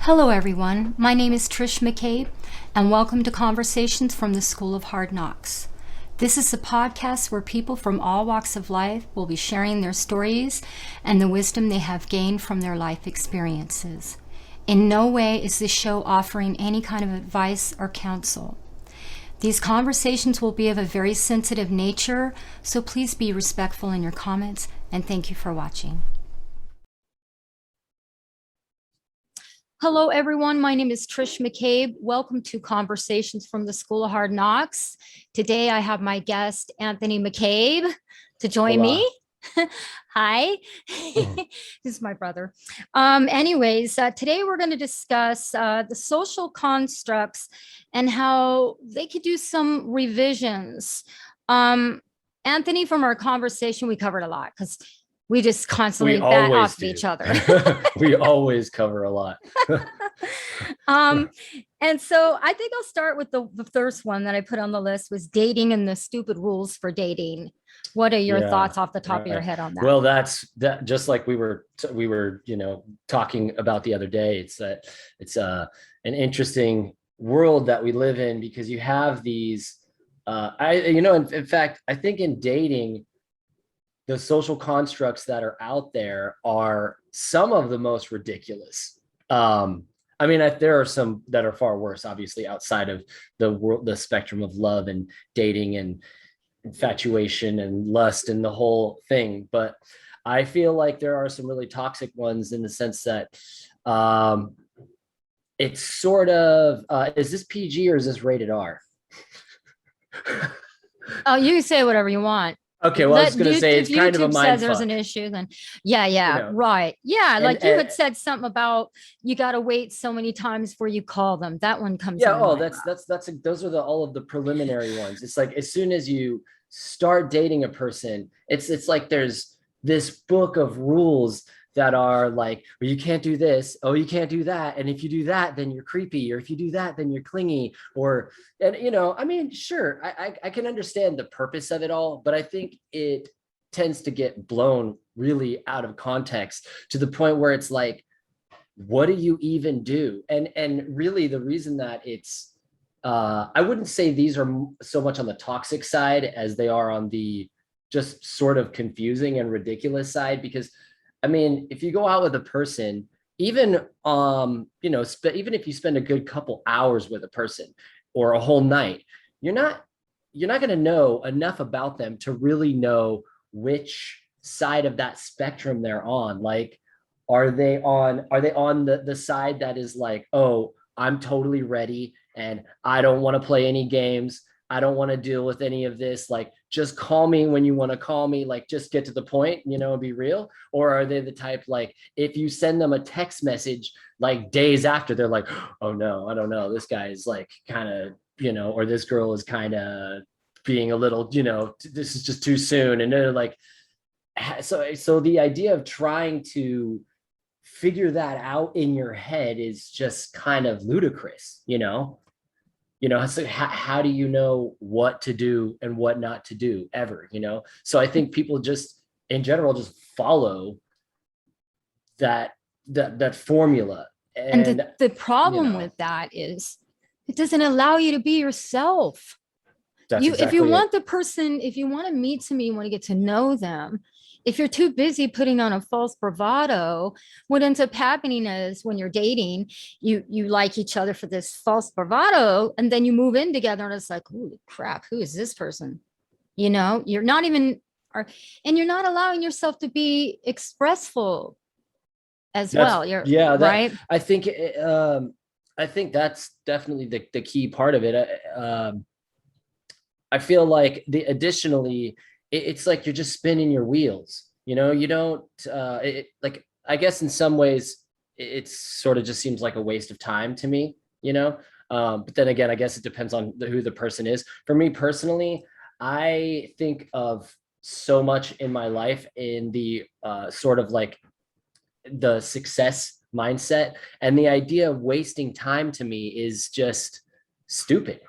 Hello, everyone. My name is Trish McCabe, and welcome to Conversations from the School of Hard Knocks. This is a podcast where people from all walks of life will be sharing their stories and the wisdom they have gained from their life experiences. In no way is this show offering any kind of advice or counsel. These conversations will be of a very sensitive nature, so please be respectful in your comments, and thank you for watching. Hello, everyone. My name is Trish McCabe. Welcome to Conversations from the School of Hard Knocks. Today, I have my guest, Anthony McCabe, to join Hola. me. Hi, this is my brother. Today we're going to discuss the social constructs and how they could do some revisions. Anthony, from our conversation, we covered a lot because we just constantly We bat always off do. each other. We always cover a lot. And so I think I'll start with the first one that I put on the list was dating and the stupid rules for dating. What are your Yeah, thoughts off the top of your right. head on that? Well, that's that. Just like we were, talking about the other day. It's an interesting world that we live in because you have these. In fact, I think in dating, the social constructs that are out there are some of the most ridiculous. There are some that are far worse, obviously, outside of the spectrum of love and dating and infatuation and lust and the whole thing. But I feel like there are some really toxic ones in the sense that it's sort of, is this PG or is this rated R? Oh, you can say whatever you want. Okay, well, I was going to say it's kind of a YouTube mind says there's fuck. an issue, then yeah, know. right. Yeah, And- like you and- had said something about you got to wait so many times before you call them. That one comes Yeah. into Oh, mind. those are all of the preliminary ones. It's like as soon as you start dating a person, it's like there's this book of rules that are like, well, you can't do this, oh, you can't do that, and if you do that, then you're creepy, or if you do that, then you're clingy, sure, I can understand the purpose of it all, but I think it tends to get blown really out of context to the point where it's like, what do you even do? And really the reason that it's I wouldn't say these are so much on the toxic side as they are on the just sort of confusing and ridiculous side, because if you go out with a person, even even if you spend a good couple hours with a person or a whole night, you're not going to know enough about them to really know which side of that spectrum they're on. Like, are they on the side that is like, oh, I'm totally ready and I don't want to play any games, I don't want to deal with any of this, like just call me when you want to call me, like just get to the point, and be real? Or are they the type, like, if you send them a text message like days after, they're like, oh no, I don't know, this guy is like kind of, or this girl is kind of being a little, this is just too soon, and they're like, so the idea of trying to figure that out in your head is just kind of ludicrous. So how do you know what to do and what not to do ever? So I think people just in general just follow that formula. And the problem with that is it doesn't allow you to be yourself. If you want the person, if you want to meet somebody, you want to get to know them. If you're too busy putting on a false bravado, what ends up happening is when you're dating, you like each other for this false bravado, and then you move in together and it's like, holy crap, who is this person? You're not even, and you're not allowing yourself to be expressful as well. Right. I think that's definitely the key part of it. I feel like additionally, it's like you're just spinning your wheels. You don't like, I guess in some ways it sort of just seems like a waste of time to me, but then again, I guess it depends on who the person is. For me personally, I think of so much in my life in the sort of like the success mindset, and the idea of wasting time to me is just stupid.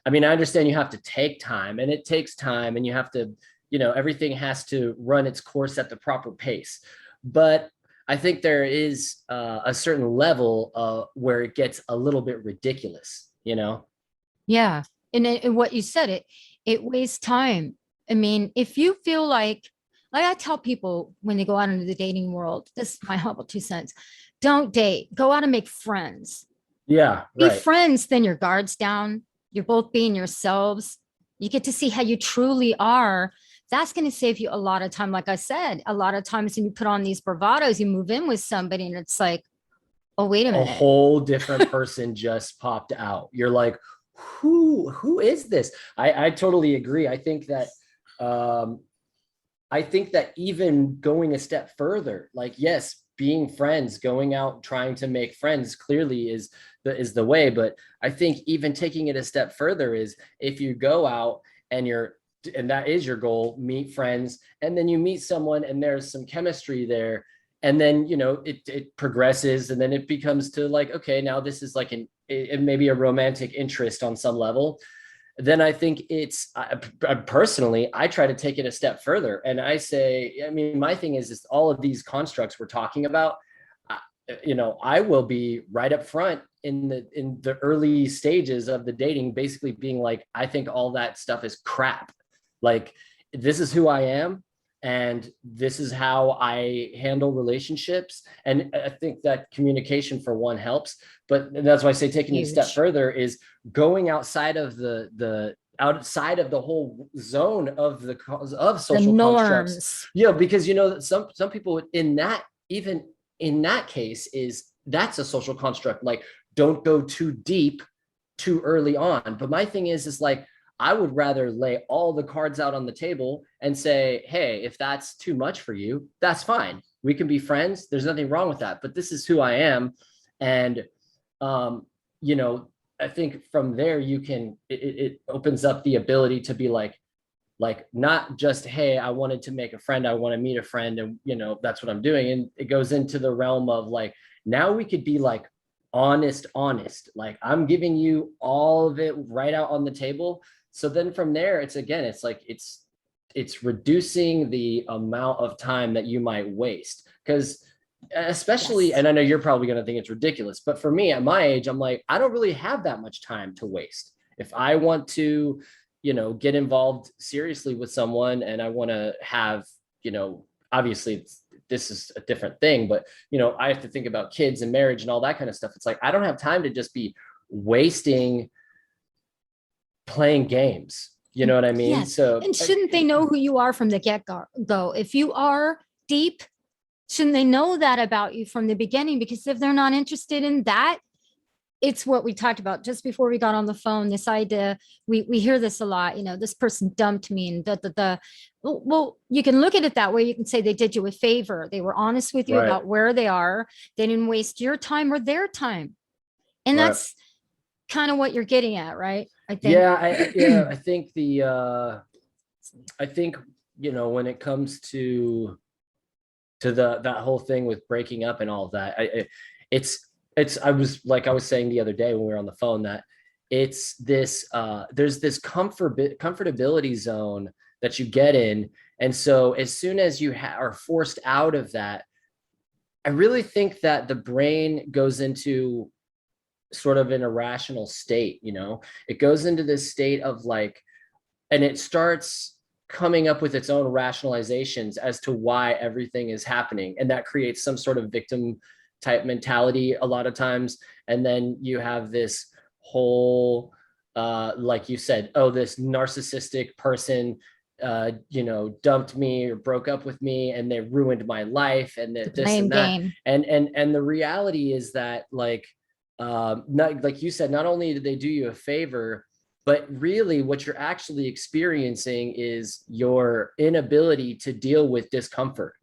I understand you have to take time, and it takes time, and you have to, everything has to run its course at the proper pace. But I think there is a certain level where it gets a little bit ridiculous, you know? Yeah. And what you said, it wastes time. I mean, if you feel like I tell people when they go out into the dating world, this is my humble 2 cents, don't date, go out and make friends. Yeah, Be right. friends, then your guard's down. You're both being yourselves. You get to see how you truly are. That's going to save you a lot of time. Like I said, a lot of times when you put on these bravados, you move in with somebody and it's like, oh, wait a A minute. whole different person just popped out. You're like, who is this? I totally agree. Um, I think that even going a step further, like, yes, being friends, going out, trying to make friends clearly is the way. But I think even taking it a step further is if you go out and and that is your goal, meet friends, and then you meet someone and there's some chemistry there. And then, it progresses and then it becomes to like, okay, now this is like it may be a romantic interest on some level. Then I think personally, I try to take it a step further. And I say, I mean, my thing is all of these constructs we're talking about, I will be right up front in the early stages of the dating, basically being like, I think all that stuff is crap. Like, this is who I am. And this is how I handle relationships. And I think that communication for one helps. But that's why I say taking it a step Huge. further is going outside of outside of the whole zone of The social constructs. norms. Because some people in that, even in that case, is that's a social construct. Like, don't go too deep too early on. But my thing is like, I would rather lay all the cards out on the table and say, hey, if that's too much for you, that's fine. We can be friends. There's nothing wrong with that. But this is who I am. And, you know, I think from there, it opens up the ability to be like, not just, hey, I wanted to make a friend. I want to meet a friend. And, that's what I'm doing. And it goes into the realm of like, now we could be like, honest. Like, I'm giving you all of it right out on the table. So then from there, it's like, it's reducing the amount of time that you might waste. Because especially, Yes. and I know you're probably going to think it's ridiculous, but for me at my age, I'm like, I don't really have that much time to waste. If I want to, get involved seriously with someone and I want to have, obviously this is a different thing, but I have to think about kids and marriage and all that kind of stuff. It's like, I don't have time to just be wasting playing games. You know what I mean? Yes. So And shouldn't they know who you are from the get-go? If you are deep, shouldn't they know that about you from the beginning? Because if they're not interested in that, it's what we talked about just before we got on the phone. This idea, we hear this a lot, this person dumped me and da. Well, you can look at it that way. You can say they did you a favor. They were honest with you right, about where they are. They didn't waste your time or their time. And right. that's kind of what you're getting at, right? I think. Yeah, I think I think, when it comes to that whole thing with breaking up and all of that, I was saying the other day when we were on the phone that it's this there's this comfortability zone that you get in. And so as soon as you are forced out of that, I really think that the brain goes into sort of an irrational state. It goes into this state of like, and it starts coming up with its own rationalizations as to why everything is happening. And that creates some sort of victim type mentality a lot of times. And then you have this whole, like you said, oh, this narcissistic person, dumped me or broke up with me and they ruined my life and The this blame and that. game. And the reality is that like, not like you said, not only did they do you a favor, but really what you're actually experiencing is your inability to deal with discomfort.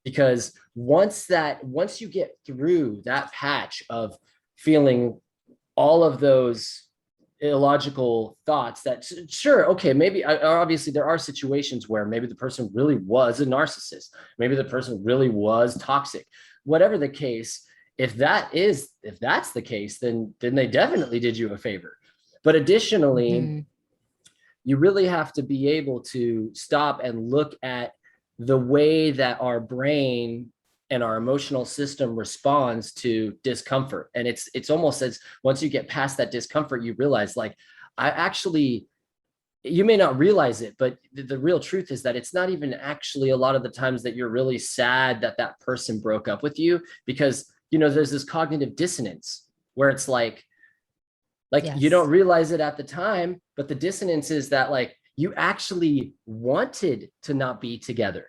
Because once you get through that patch of feeling all of those illogical thoughts that sure, okay, maybe obviously there are situations where maybe the person really was a narcissist, maybe the person really was toxic, whatever the case. If that's the case, then they definitely did you a favor. But additionally, Mm-hmm. you really have to be able to stop and look at the way that our brain and our emotional system responds to discomfort. And it's almost as once you get past that discomfort, you realize like, I actually, you may not realize it, but the real truth is that it's not even actually a lot of the times that you're really sad that that person broke up with you, because, you know, there's this cognitive dissonance where it's like you don't realize it at the time, but the dissonance is that like you actually wanted to not be together.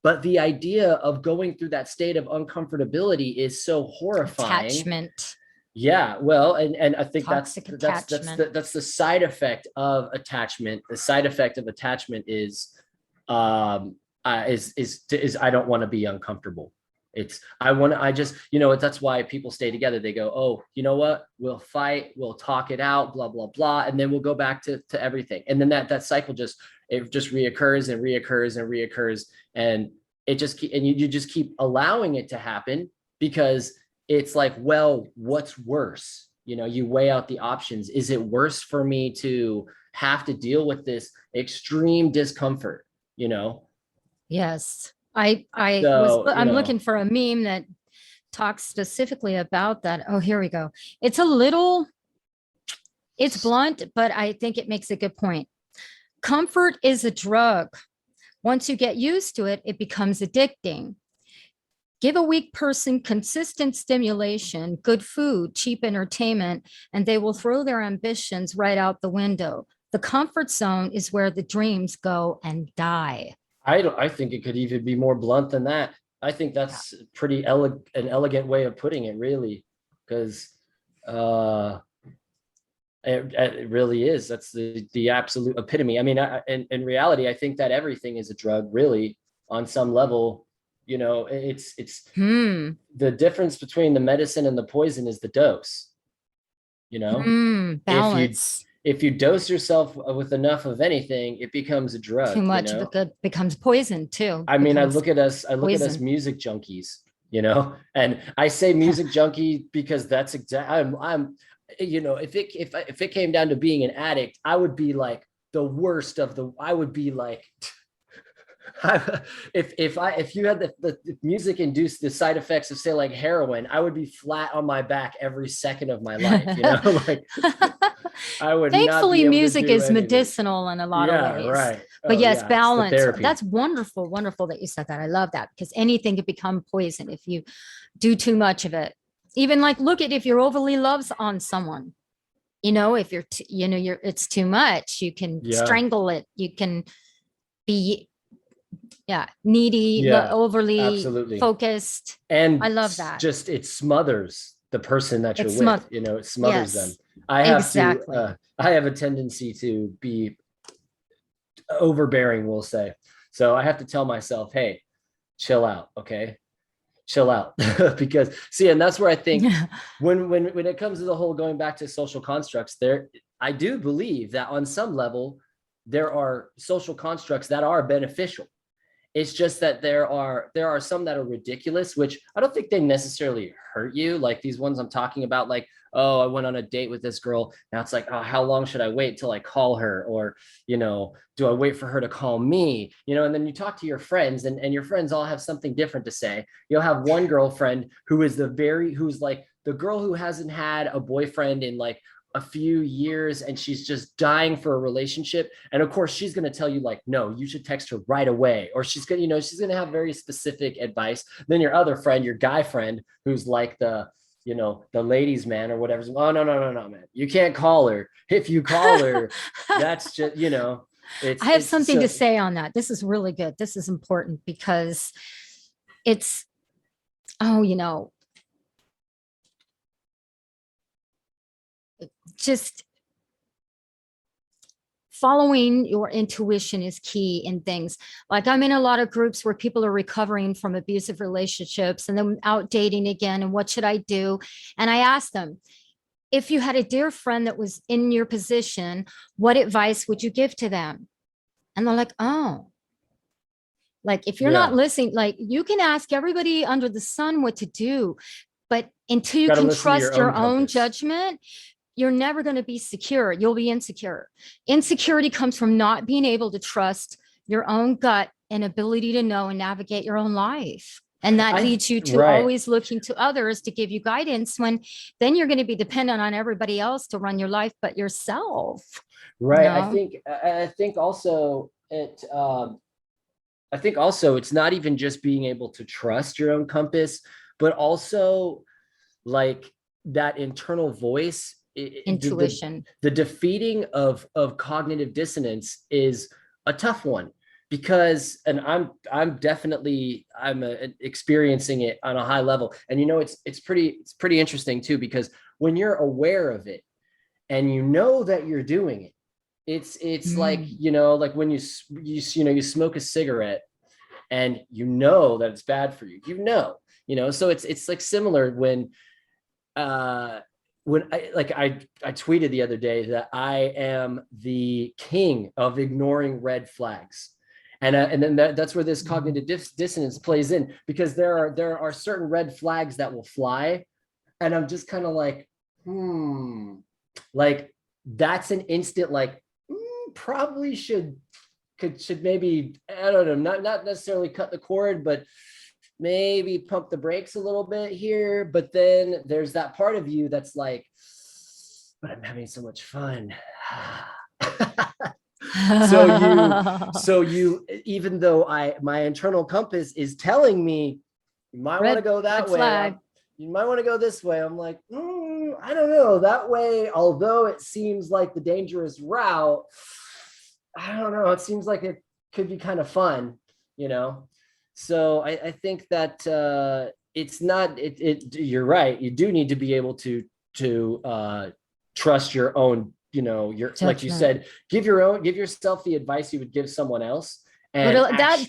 But the idea of going through that state of uncomfortability is so horrifying. Attachment. Yeah, well, and I think that's attachment. that's the side effect of attachment. The side effect of attachment is I don't want to be uncomfortable. I just, you know, that's why people stay together. They go, oh, you know what? We'll fight, we'll talk it out, blah, blah, blah. And then we'll go back to everything. And then that cycle just reoccurs and reoccurs and reoccurs. And you just keep allowing it to happen because it's like, well, what's worse? You know, you weigh out the options. Is it worse for me to have to deal with this extreme discomfort, you know? Yes. I'm looking for a meme that talks specifically about that. Oh, here we go. It's blunt, but I think it makes a good point. Comfort is a drug. Once you get used to it, it becomes addicting. Give a weak person consistent stimulation, good food, cheap entertainment, and they will throw their ambitions right out the window. The comfort zone is where the dreams go and die. I think it could even be more blunt than that. I think that's pretty an elegant way of putting it, really, because it really is. That's the absolute epitome. I mean, in reality, I think that everything is a drug, really, on some level. You know, it's the difference between the medicine and the poison is the dose. You know, balance. If you dose yourself with enough of anything, it becomes a drug. Too much of the good becomes poison too. I mean, I look at us music junkies, you know, and I say music junkie because that's exactly, I'm, you know, if it came down to being an addict, I would be like the worst of the, I would be like, if you had the music induced the side effects of, say, like heroin, I would be flat on my back every second of my life, you know. Like I would. Thankfully, music is medicinal in a lot of ways. Right. But yes, balance. That's wonderful that you said that. I love that, because anything could become poison if you do too much of it. Even like, look at if you're overly loves on someone, you know, if you're it's too much, you can strangle it. You can be needy, overly focused. And I love that. Just it smothers the person that you're with, you know, it smothers them. I have a tendency to be overbearing, we'll say. So I have to tell myself, hey, chill out, okay? Chill out. Because see, and that's where I think when it comes to the whole going back to social constructs, I do believe that on some level there are social constructs that are beneficial. It's just that there are some that are ridiculous, which I don't think they necessarily hurt you. Like these ones I'm talking about, like, oh, I went on a date with this girl. Now it's like, oh, how long should I wait till I call her? Or, you know, do I wait for her to call me? You know, and then you talk to your friends and your friends all have something different to say. You'll have one girlfriend who's like the girl who hasn't had a boyfriend in like a few years and she's just dying for a relationship, and of course she's going to tell you like, no, you should text her right away, or she's going to have very specific advice. Then your other friend, your guy friend, who's like the ladies man or whatever, oh no man, you can't call her. If you call her, that's just, you know, I have something to say on that. This is really good. This is important because it's, you know, just following your intuition is key in things. Like I'm in a lot of groups where people are recovering from abusive relationships and then out dating again. And what should I do? And I ask them, if you had a dear friend that was in your position, what advice would you give to them? And they're like, oh, like if you're not listening, like you can ask everybody under the sun what to do, but until you can trust your own judgment, you're never going to be secure. You'll be insecure. Insecurity comes from not being able to trust your own gut and ability to know and navigate your own life. And that leads you to right. always looking to others to give you guidance, when then you're going to be dependent on everybody else to run your life but yourself. Right. You know? I think also it's not even just being able to trust your own compass, but also like that internal voice. Intuition. The defeating of cognitive dissonance is a tough one, because, and I'm definitely experiencing it on a high level. And it's pretty interesting too, because when you're aware of it and you know that you're doing it, it's like, like when you smoke a cigarette and you know that it's bad for you, so it's like similar when I tweeted the other day that I am the king of ignoring red flags. And then that's where this cognitive dissonance plays in, because there are certain red flags that will fly. And I'm just kind of like, like that's an instant, like, probably should maybe, I don't know, not necessarily cut the cord, but maybe pump the brakes a little bit here. But then there's that part of you that's like, but I'm having so much fun. so you even though my internal compass is telling me you might want to go that way, you might want to go this way, I'm like, I don't know, that way, although it seems like the dangerous route, I don't know, it seems like it could be kind of fun, so I think that it's not you're right, you do need to be able to trust your own, your judgment. Like you said, give yourself the advice you would give someone else, and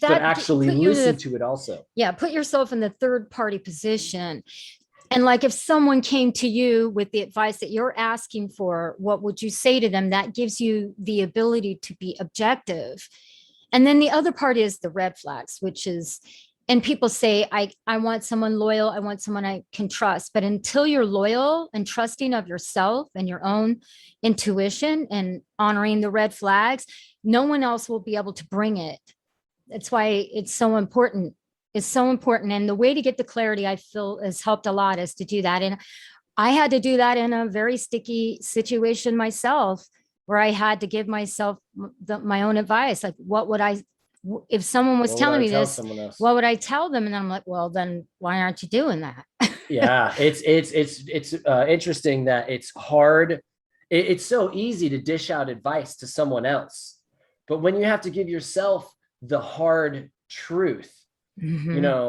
but actually listen to it also. Yeah, put yourself in the third party position. And like if someone came to you with the advice that you're asking for, what would you say to them? That gives you the ability to be objective. And then the other part is the red flags, which is, and people say, I want someone loyal. I want someone I can trust. But until you're loyal and trusting of yourself and your own intuition and honoring the red flags, no one else will be able to bring it. That's why it's so important. It's so important. And the way to get the clarity, I feel, has helped a lot, is to do that. And I had to do that in a very sticky situation myself, where I had to give myself my own advice. Like, what would I, if someone was telling me this, what would I tell them? And I'm like, well, then why aren't you doing that? Yeah, it's interesting that it's hard. It's so easy to dish out advice to someone else, but when you have to give yourself the hard truth, it's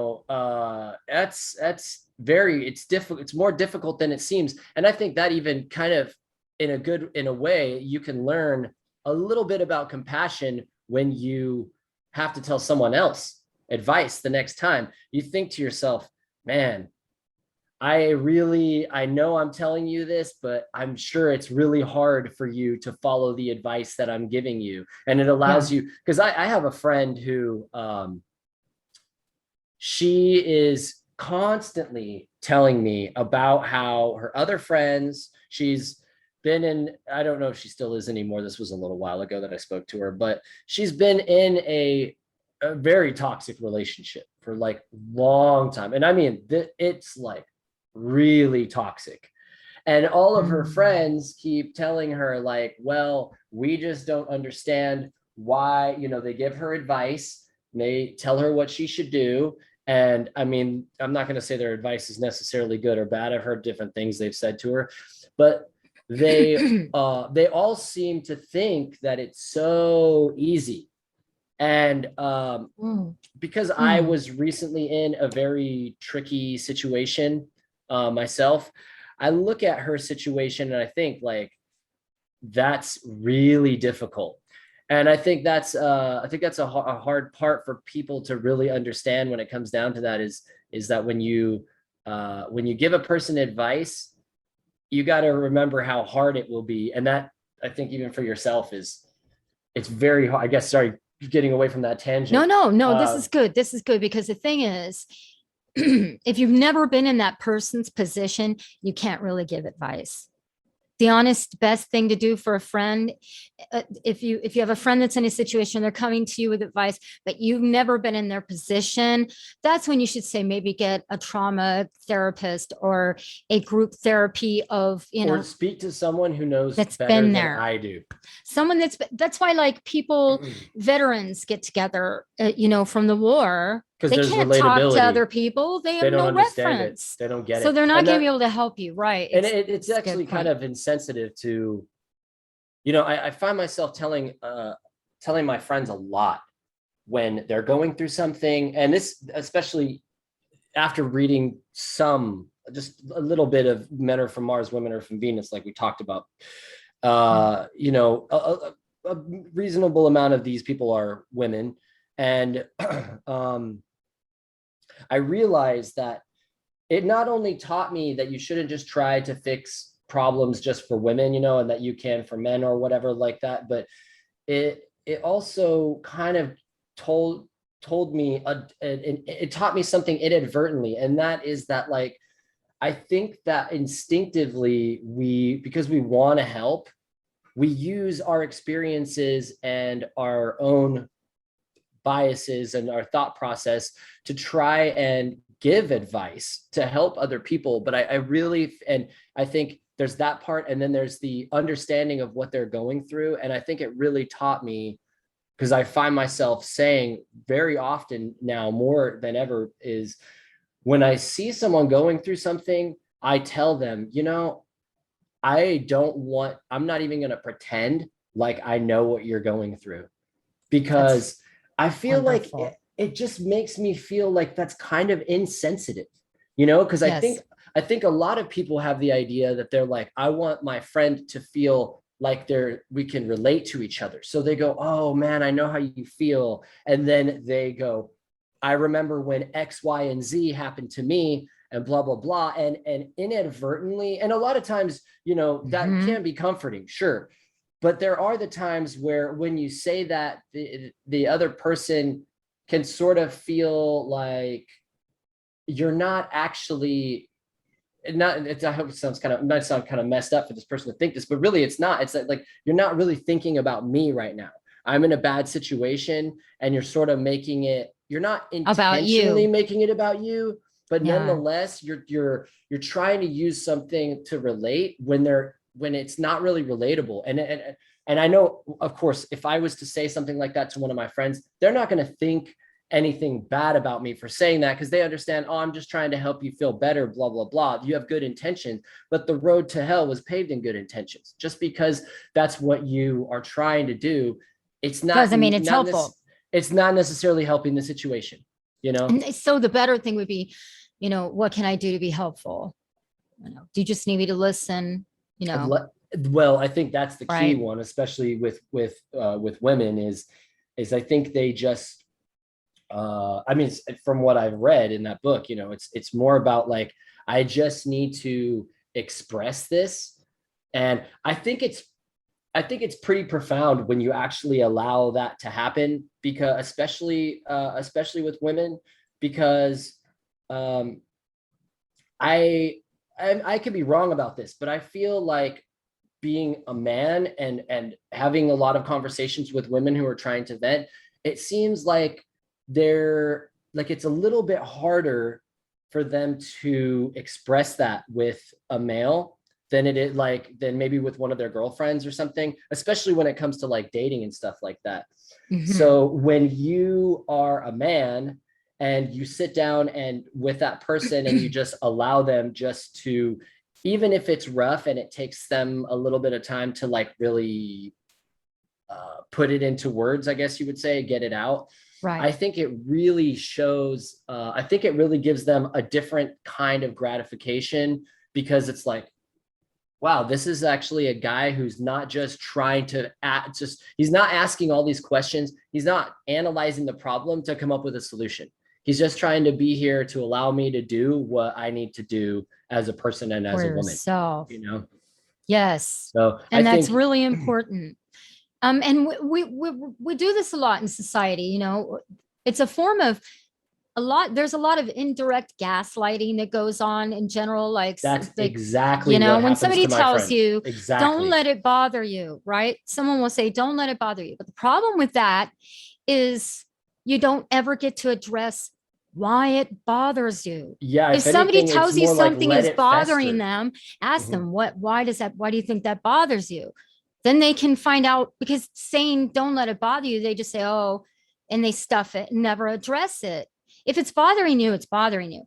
difficult. It's more difficult than it seems. And I think that even kind of in a way, you can learn a little bit about compassion when you have to tell someone else advice the next time. You think to yourself, man, I know I'm telling you this, but I'm sure it's really hard for you to follow the advice that I'm giving you. And it allows you, because I have a friend who, she is constantly telling me about how her other friends, she's been in, I don't know if she still is anymore. This was a little while ago that I spoke to her, but she's been in a very toxic relationship for like long time. And I mean, it's like really toxic. And all of her friends keep telling her like, well, we just don't understand why, they give her advice, they tell her what she should do. And I mean, I'm not going to say their advice is necessarily good or bad. I've heard different things they've said to her, but they all seem to think that it's so easy. And because I was recently in a very tricky situation myself, I look at her situation and I think like, that's really difficult. And I think that's a hard part for people to really understand when it comes down to that, is that when you give a person advice, you got to remember how hard it will be. And that, I think, even for yourself, it's very hard. I guess, sorry, getting away from that tangent. No, this is good. This is good, because the thing is, if you've never been in that person's position, you can't really give advice. the honest best thing to do for a friend, if you have a friend that's in a situation, they're coming to you with advice, but you've never been in their position, that's when you should say maybe get a trauma therapist or a group therapy of, or speak to someone who knows that's better been than there. I do. Someone that's why like people, veterans get together, from the war. Because They there's can't talk to relatability. other people. They They have don't no understand reference. it. They don't get So it. they're not And going to be able to help you. Right. And it's actually kind of insensitive to, I find myself telling my friends a lot when they're going through something. And this, especially after reading just a little bit of Men Are From Mars, Women Are From Venus, like we talked about, a reasonable amount of these people are women. And I realized that it not only taught me that you shouldn't just try to fix problems just for women, and that you can for men or whatever like that, but it also kind of told me it taught me something inadvertently, and that is that, like, I think that instinctively because we want to help, we use our experiences and our own biases and our thought process to try and give advice to help other people. But I really, and I think there's that part, and then there's the understanding of what they're going through. And I think it really taught me, because I find myself saying very often now, more than ever, is when I see someone going through something, I tell them, I'm not even going to pretend like I know what you're going through, because I feel wonderful. Like it just makes me feel like that's kind of insensitive, because yes. I think a lot of people have the idea that they're like, I want my friend to feel like we can relate to each other. So they go, oh man, I know how you feel. And then they go, I remember when X, Y, and Z happened to me, and blah, blah, blah. And inadvertently, and a lot of times, that can be comforting, sure. But there are the times where when you say that, the other person can sort of feel like you're not actually, I hope it might sound kind of messed up for this person to think this, but really it's not. It's like, you're not really thinking about me right now. I'm in a bad situation, and you're sort of making it, you're not intentionally making it about you, but nonetheless, you're trying to use something to relate when it's not really relatable. And I know, of course, if I was to say something like that to one of my friends, they're not going to think anything bad about me for saying that, because they understand, oh, I'm just trying to help you feel better, blah, blah, blah. You have good intentions, but the road to hell was paved in good intentions. Just because that's what you are trying to do, it's not, because it's helpful. It's not necessarily helping the situation, And so the better thing would be, what can I do to be helpful? Do you just need me to listen? Well, I think that's the key one, especially with women, is I think they just, from what I've read in that book, it's more about like, I just need to express this. And I think it's pretty profound when you actually allow that to happen, because especially with women, because I could be wrong about this, but I feel like being a man and having a lot of conversations with women who are trying to vent, it seems like it's a little bit harder for them to express that with a male than than maybe with one of their girlfriends or something, especially when it comes to like dating and stuff like that. So when you are a man and you sit down and with that person and you just allow them just to, even if it's rough and it takes them a little bit of time to like really put it into words, I guess you would say, get it out. Right. I think it really shows, I think it really gives them a different kind of gratification, because it's like, wow, this is actually a guy who's not just trying to he's not asking all these questions. He's not analyzing the problem to come up with a solution. He's just trying to be here to allow me to do what I need to do as a person and as a woman. Yourself. Yes. So, and that's really important. And we do this a lot in society. It's a form of there's a lot of indirect gaslighting that goes on in general, That's like, exactly what when happens somebody to my tells friend. you, don't Exactly. let it bother you, right? Someone will say, don't let it bother you. But the problem with that is you don't ever get to address why it bothers you. Yeah, If if somebody anything, it's tells you more like something let is it bothering fester. them, ask Mhm. them, why do you think that bothers you? Then they can find out, because saying don't let it bother you, they just say, oh, and they stuff it and never address it. If it's bothering you, it's bothering you.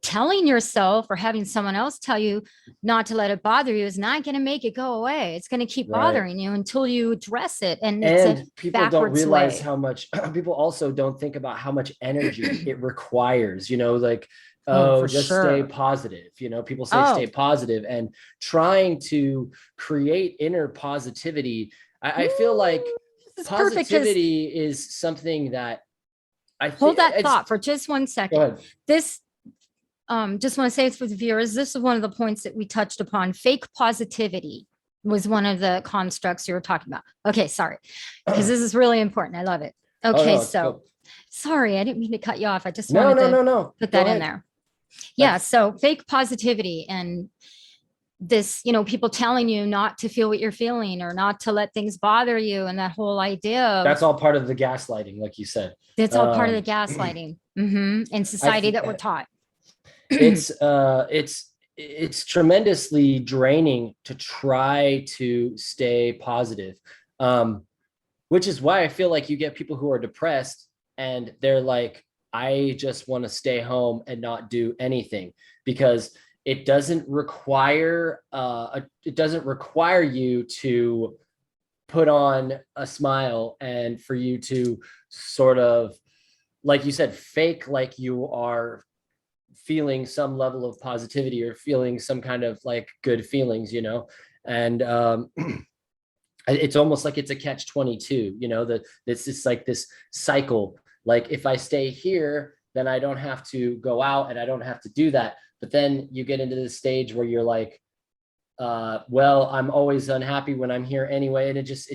Telling yourself or having someone else tell you not to let it bother you is not going to make it go away. It's going to keep Right. bothering you until you address it. And it's a And people don't backwards realize way. how much, people also don't think about how much energy it requires, like, Oh, oh, for just stay sure. positive. People say stay Oh, positive, and trying to create inner positivity. I feel like this is perfect because positivity is something that I think hold that it's, thought for just one go second. ahead. This just want to say this with viewers. This is one of the points that we touched upon. Fake positivity was one of the constructs you were talking about. Okay, sorry, because this is really important. I love it. Oh, Okay, no, it's so cool. sorry, I didn't mean to cut you off. I just No, wanted no, to no, no. put Go that in ahead. there. Yeah, That's so fake positivity and this, people telling you not to feel what you're feeling or not to let things bother you, and that whole idea of that's all part of the gaslighting, like you said. it's all part of the Um, gaslighting in I society th- that we're taught. it's tremendously draining to try to stay positive, um, which is why I feel like you get people who are depressed and they're like, I just want to stay home and not do anything, because it doesn't require you to put on a smile and for you to sort of, like you said, fake like you are feeling some level of positivity or feeling some kind of like good feelings. And it's almost like it's a catch 22, that it's just like this cycle. Like if I stay here, then I don't have to go out and I don't have to do that. But then you get into this stage where you're like, well, I'm always unhappy when I'm here anyway. And it's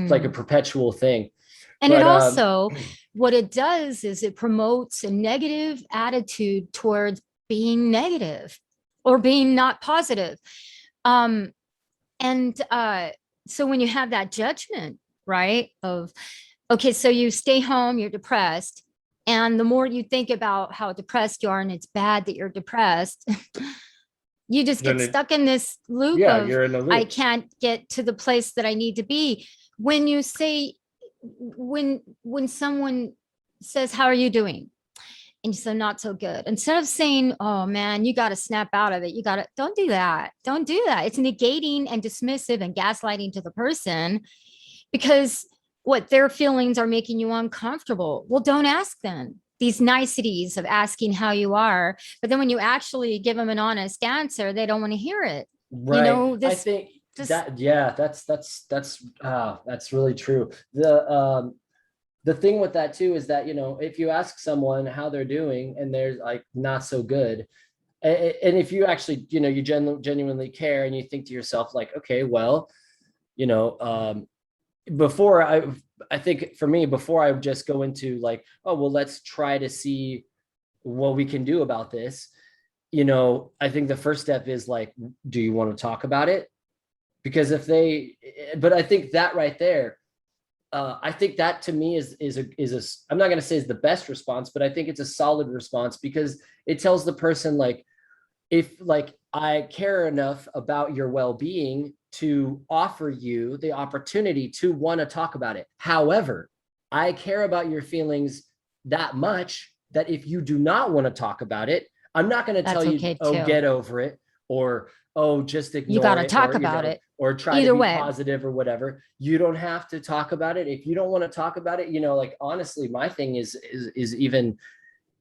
like a Mm. perpetual thing. And it But also, what it does is it promotes a negative attitude towards being negative or being not positive. Um, and so when you have that judgment, right, of, okay, so you stay home, you're depressed. And the more you think about how depressed you are and it's bad that you're depressed, you just get then stuck in this loop yeah, of, you're in a I loop. can't get to the place that I need to be. When you say, when someone says, how are you doing? And you say, not so good. Instead of saying, oh man, you got to snap out of it. You got to, don't do that. Don't do that. It's negating and dismissive and gaslighting to the person, because what their feelings are making you uncomfortable. Well, don't ask them these niceties of asking how you are. But then when you actually give them an honest answer, they don't want to hear it. Right. I This think just that, yeah, that's really true. The thing with that too is that, if you ask someone how they're doing and they're like not so good, and if you actually, you genuinely care and you think to yourself like, okay, well, you know, before I think for me, before I just go into like, oh, well, let's try to see what we can do about this. I think the first step is like, do you want to talk about it? Because but I think that right there, I think that to me is a, I'm not going to say is the best response, but I think it's a solid response, because it tells the person like, if like I care enough about your well-being to offer you the opportunity to want to talk about it. However, I care about your feelings that much that if you do not want to talk about it, I'm not going to tell that's you, okay oh, too. get over it, or oh, just You got ignore to it, talk about it or try to either be way. positive or whatever. You don't have to talk about it. If you don't want to talk about it, like honestly, my thing is even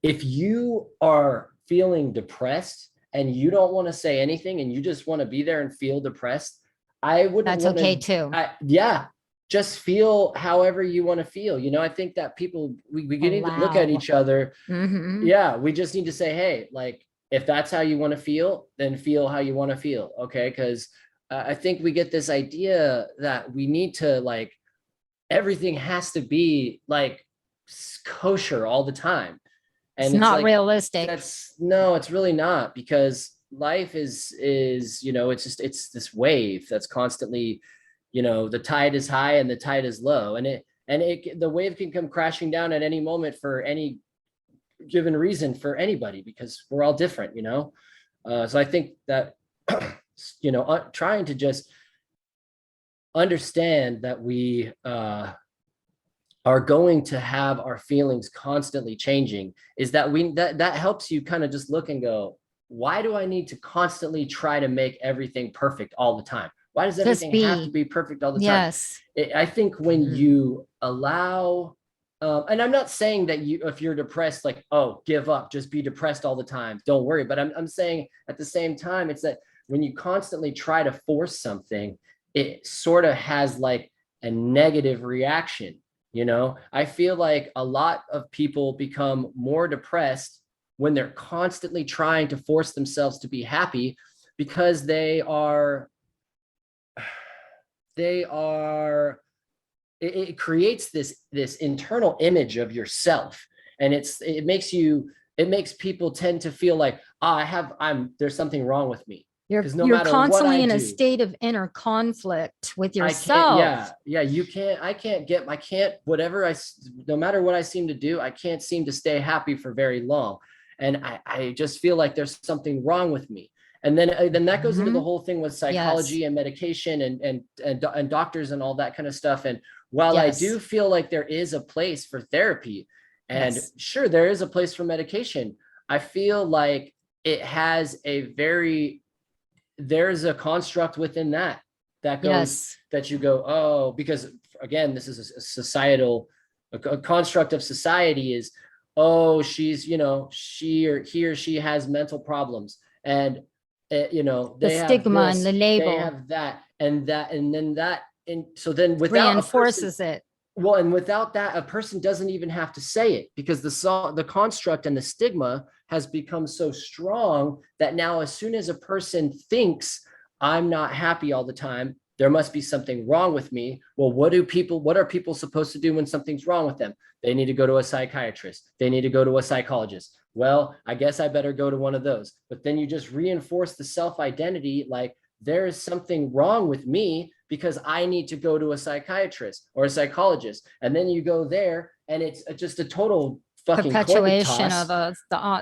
if you are feeling depressed and you don't want to say anything and you just want to be there and feel depressed, I wouldn't That's want okay to, too. yeah, just feel however you want to feel. I think that people, we need to look at Allow. each other. Mm-hmm. Yeah, we just need to say, hey, like, if that's how you want to feel, then feel how you want to feel. Okay. Because I think we get this idea that we need to like, everything has to be like kosher all the time. It's And it's not like, realistic. no, it's really not, because life is, it's this wave that's constantly, the tide is high and the tide is low, the wave can come crashing down at any moment for any given reason for anybody, because we're all different. So I think that, trying to just understand that we are going to have our feelings constantly changing, is that that helps you kind of just look and go, why do I need to constantly try to make everything perfect all the time? Why does everything have to be perfect all the time? Yes. I think when you allow, and I'm not saying that if you're depressed, like, oh, give up, just be depressed all the time, don't worry. But I'm saying at the same time, it's that when you constantly try to force something, it sort of has like a negative reaction. I feel like a lot of people become more depressed when they're constantly trying to force themselves to be happy, because it creates this internal image of yourself, and it makes people tend to feel like, there's something wrong with me, because no You're matter what constantly I in do, a state of inner conflict with I can't, yourself. no matter what I seem to do, I can't seem to stay happy for very long. And I just feel like there's something wrong with me. And then that goes into the whole thing with psychology Yes. and medication and doctors and all that kind of stuff. And while I Yes. do feel like there is a place for therapy, and Yes. sure, there is a place for medication, I feel like there's a construct within that goes, that you go, oh, because again, this is a societal, a construct of society is, oh, she's, he or she has mental problems, and The they have stigma and this, the they label have that, and then that, and so then without reinforces it. well, and without that, a person doesn't even have to say it, because the construct and the stigma has become so strong that now, as soon as a person thinks, I'm not happy all the time, there must be something wrong with me. Well, what are people supposed to do when something's wrong with them? They need to go to a psychiatrist. They need to go to a psychologist. Well, I guess I better go to one of those. But then you just reinforce the self-identity, like, there is something wrong with me because I need to go to a psychiatrist or a psychologist. And then you go there, and it's just a total fucking perpetuation of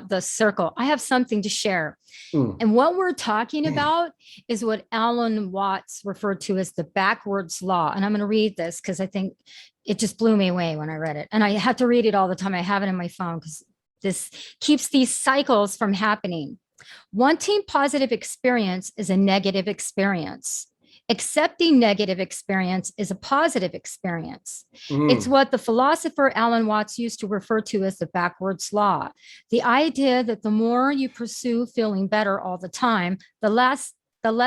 the circle. I have something to share. And what we're talking about is what Alan Watts referred to as the backwards law. And I'm going to read this because I think it just blew me away when I read it. And I have to read it all the time. I have it in my phone because this keeps these cycles from happening. Wanting positive experience is a negative experience. Accepting negative experience is a positive experience. It's what the philosopher Alan Watts used to refer to as the backwards law. The idea that the more you pursue feeling better all the time, the less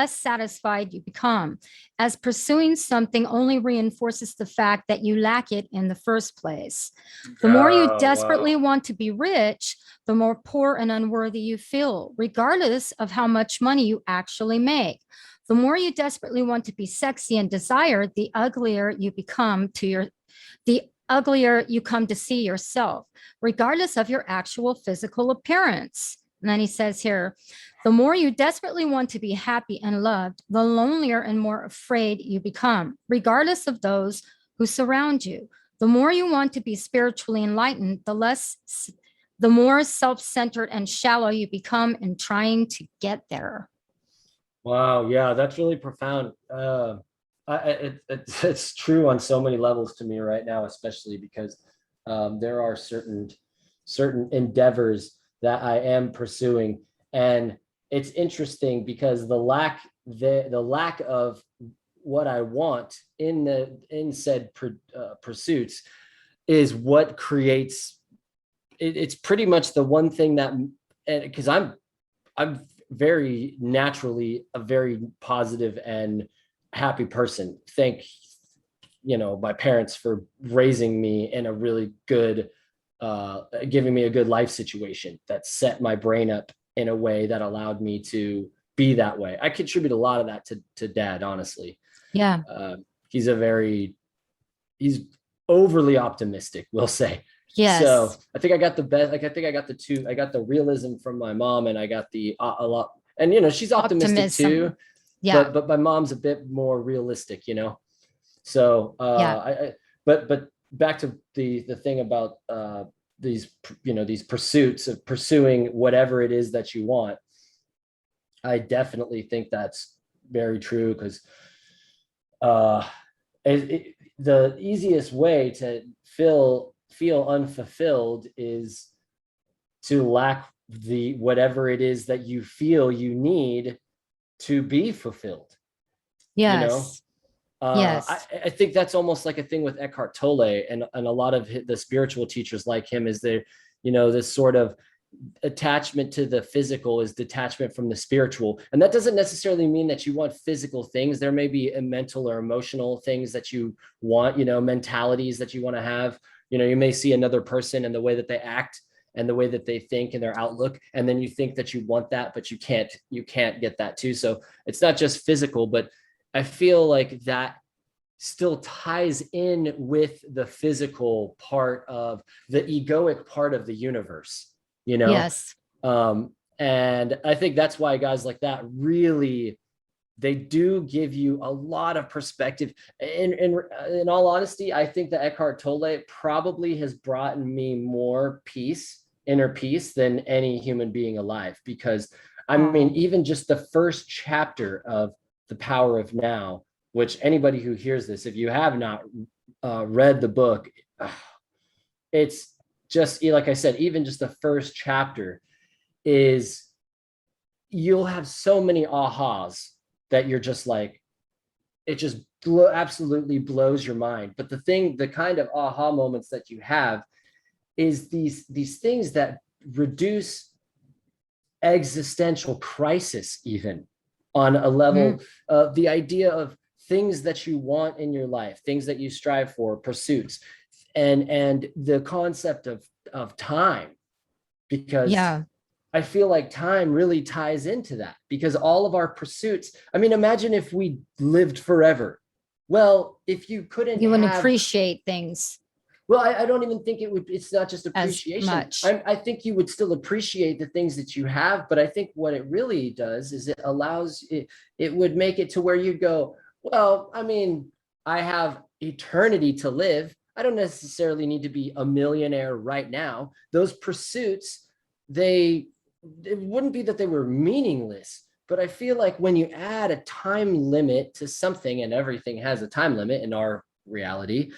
satisfied you become, as pursuing something only reinforces the fact that you lack it in the first place. The more you desperately want to be rich, the more poor and unworthy you feel, regardless of how much money you actually make. The more you desperately want to be sexy and desired, the uglier you come to see yourself, regardless of your actual physical appearance. And then he says here, the more you desperately want to be happy and loved, the lonelier and more afraid you become, regardless of those who surround you. The more you want to be spiritually enlightened, the more self-centered and shallow you become in trying to get there. Wow, yeah, that's really profound. It's true on so many levels to me right now, especially because there are certain endeavors that I am pursuing, and it's interesting because the lack of what I want in said pursuits is what creates. It's pretty much the one thing that, because I'm very naturally a very positive and happy person. Thank my parents for raising me in a really good, giving me a good life situation that set my brain up in a way that allowed me to be that way. I contribute a lot of that to dad, honestly. Yeah. He's overly optimistic, we'll say. So Yes. I think I got the best. Like I think I got the two. I got the realism from my mom, and I got the a lot. And she's optimistic too, Optimism. Yeah. but my mom's a bit more realistic. So Yeah. but back to the thing about these these pursuits of pursuing whatever it is that you want. I definitely think that's very true because uh, the easiest way to feel unfulfilled is to lack the whatever it is that you feel you need to be fulfilled. You know, Yes. Yes. I think that's almost like a thing with Eckhart Tolle and a lot of the spiritual teachers like him is there, this sort of attachment to the physical is detachment from the spiritual. And that doesn't necessarily mean that you want physical things. There may be a mental or emotional things that you want, mentalities that you want to have. You may see another person and the way that they act and the way that they think and their outlook. And then you think that you want that, but you can't get that too. So it's not just physical, but I feel like that still ties in with the physical part of the egoic part of the universe, Yes. and I think that's why guys like that really, they do give you a lot of perspective. In all honesty, I think that Eckhart Tolle probably has brought me more inner peace than any human being alive, because I mean, even just the first chapter of The Power of Now, which anybody who hears this, if you have not read the book, it's just like I said, even just the first chapter is, you'll have so many ahas that you're just like, it just absolutely blows your mind. But the kind of aha moments that you have is these things that reduce existential crisis, even on a level of the idea of things that you want in your life, things that you strive for, pursuits, and the concept of time, because Yeah. I feel like time really ties into that, because all of our pursuits, I mean, imagine if we lived forever. Well, if you couldn't You wouldn't have, appreciate things well, I don't even think it's not just as appreciation. much. I think you would still appreciate the things that you have, but I think what it really does is it allows it would make it to where you go, well, I mean, I have eternity to live. I don't necessarily need to be a millionaire right now. Those pursuits, it wouldn't be that they were meaningless, but I feel like when you add a time limit to something, and everything has a time limit in our reality,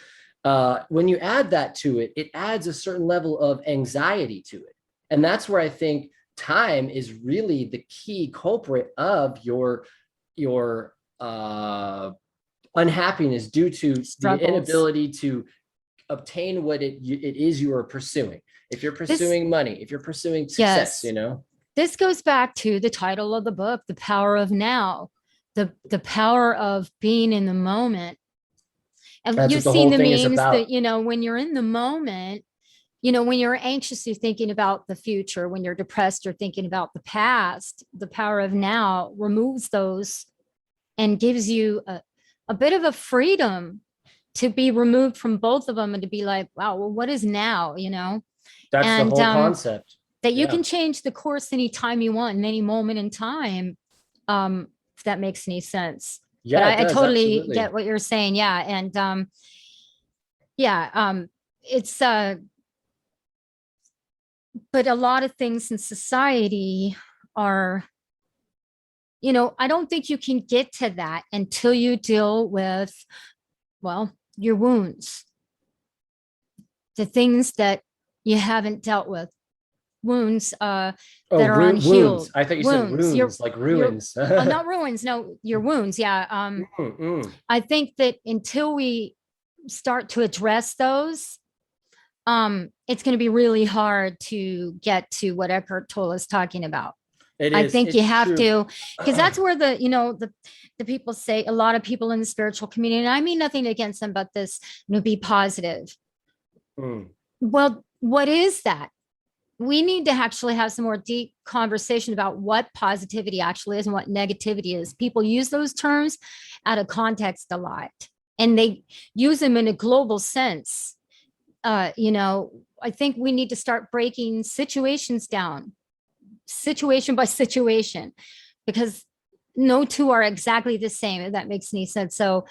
when you add that to it, it adds a certain level of anxiety to it. And that's where I think time is really the key culprit of your unhappiness due to the Struggles. inability to obtain what it is you are pursuing. If you're This, pursuing money, if you're pursuing success, yes, this goes back to the title of the book, The Power of Now, the power of being in the moment. And that's you've what the seen whole the thing is memes that, about. when you're in the moment, when you're anxious, you're thinking about the future. When you're depressed, you're thinking about the past. The power of now removes those and gives you a bit of a freedom to be removed from both of them and to be like, wow, well, what is now, That's the and whole concept. that you Yeah. can change the course anytime you want in any moment in time, if that makes any sense. But Yeah, it I does. totally Absolutely. get what you're saying. Yeah. And yeah, it's but a lot of things in society are, I don't think you can get to that until you deal with, well, your wounds, the things that you haven't dealt with, wounds Oh, that are wounds. unhealed, I thought you said wounds, runes, like your ruins. not ruins, no, your wounds. Yeah. I think that until we start to address those, it's going to be really hard to get to what Eckhart Tolle is talking about. It I is. think you It's have true. to, because that's where the people say, a lot of people in the spiritual community, and I mean nothing against them, but this, be positive. Mm. Well, what is that? We need to actually have some more deep conversation about what positivity actually is and what negativity is. People use those terms out of context a lot, and they use them in a global sense. I think we need to start breaking situations down, situation by situation, because no two are exactly the same, if that makes any sense. So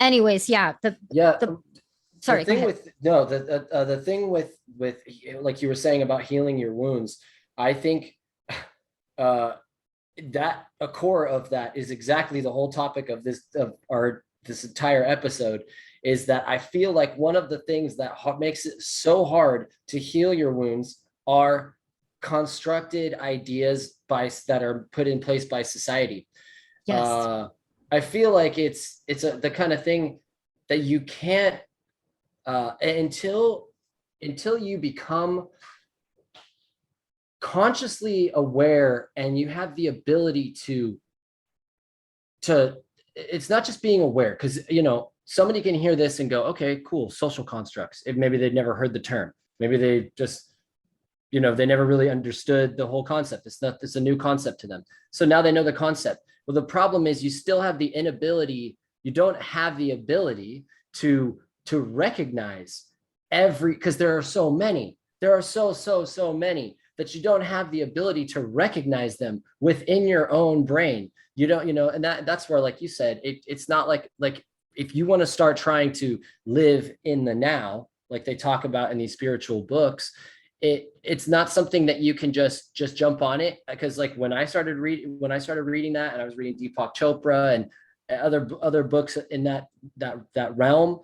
anyways, yeah, sorry, the thing with the thing with like you were saying about healing your wounds, I think that a core of that is exactly the whole topic of this entire episode, is that I feel like one of the things that makes it so hard to heal your wounds are constructed ideas that are put in place by society. yes. I feel like it's the kind of thing that you can't until you become consciously aware and you have the ability to it's not just being aware, because somebody can hear this and go, okay, cool, social constructs. If maybe they've never heard the term, maybe they just they never really understood the whole concept. It's a new concept to them, so now they know the concept. Well, the problem is you still have the inability, you don't have the ability to recognize because there are so many, so many, that you don't have the ability to recognize them within your own brain. You don't, and that's where, like you said, it's not like if you want to start trying to live in the now, like they talk about in these spiritual books, it's not something that you can just jump on it. Because like when I started reading that, and I was reading Deepak Chopra and other books in that realm,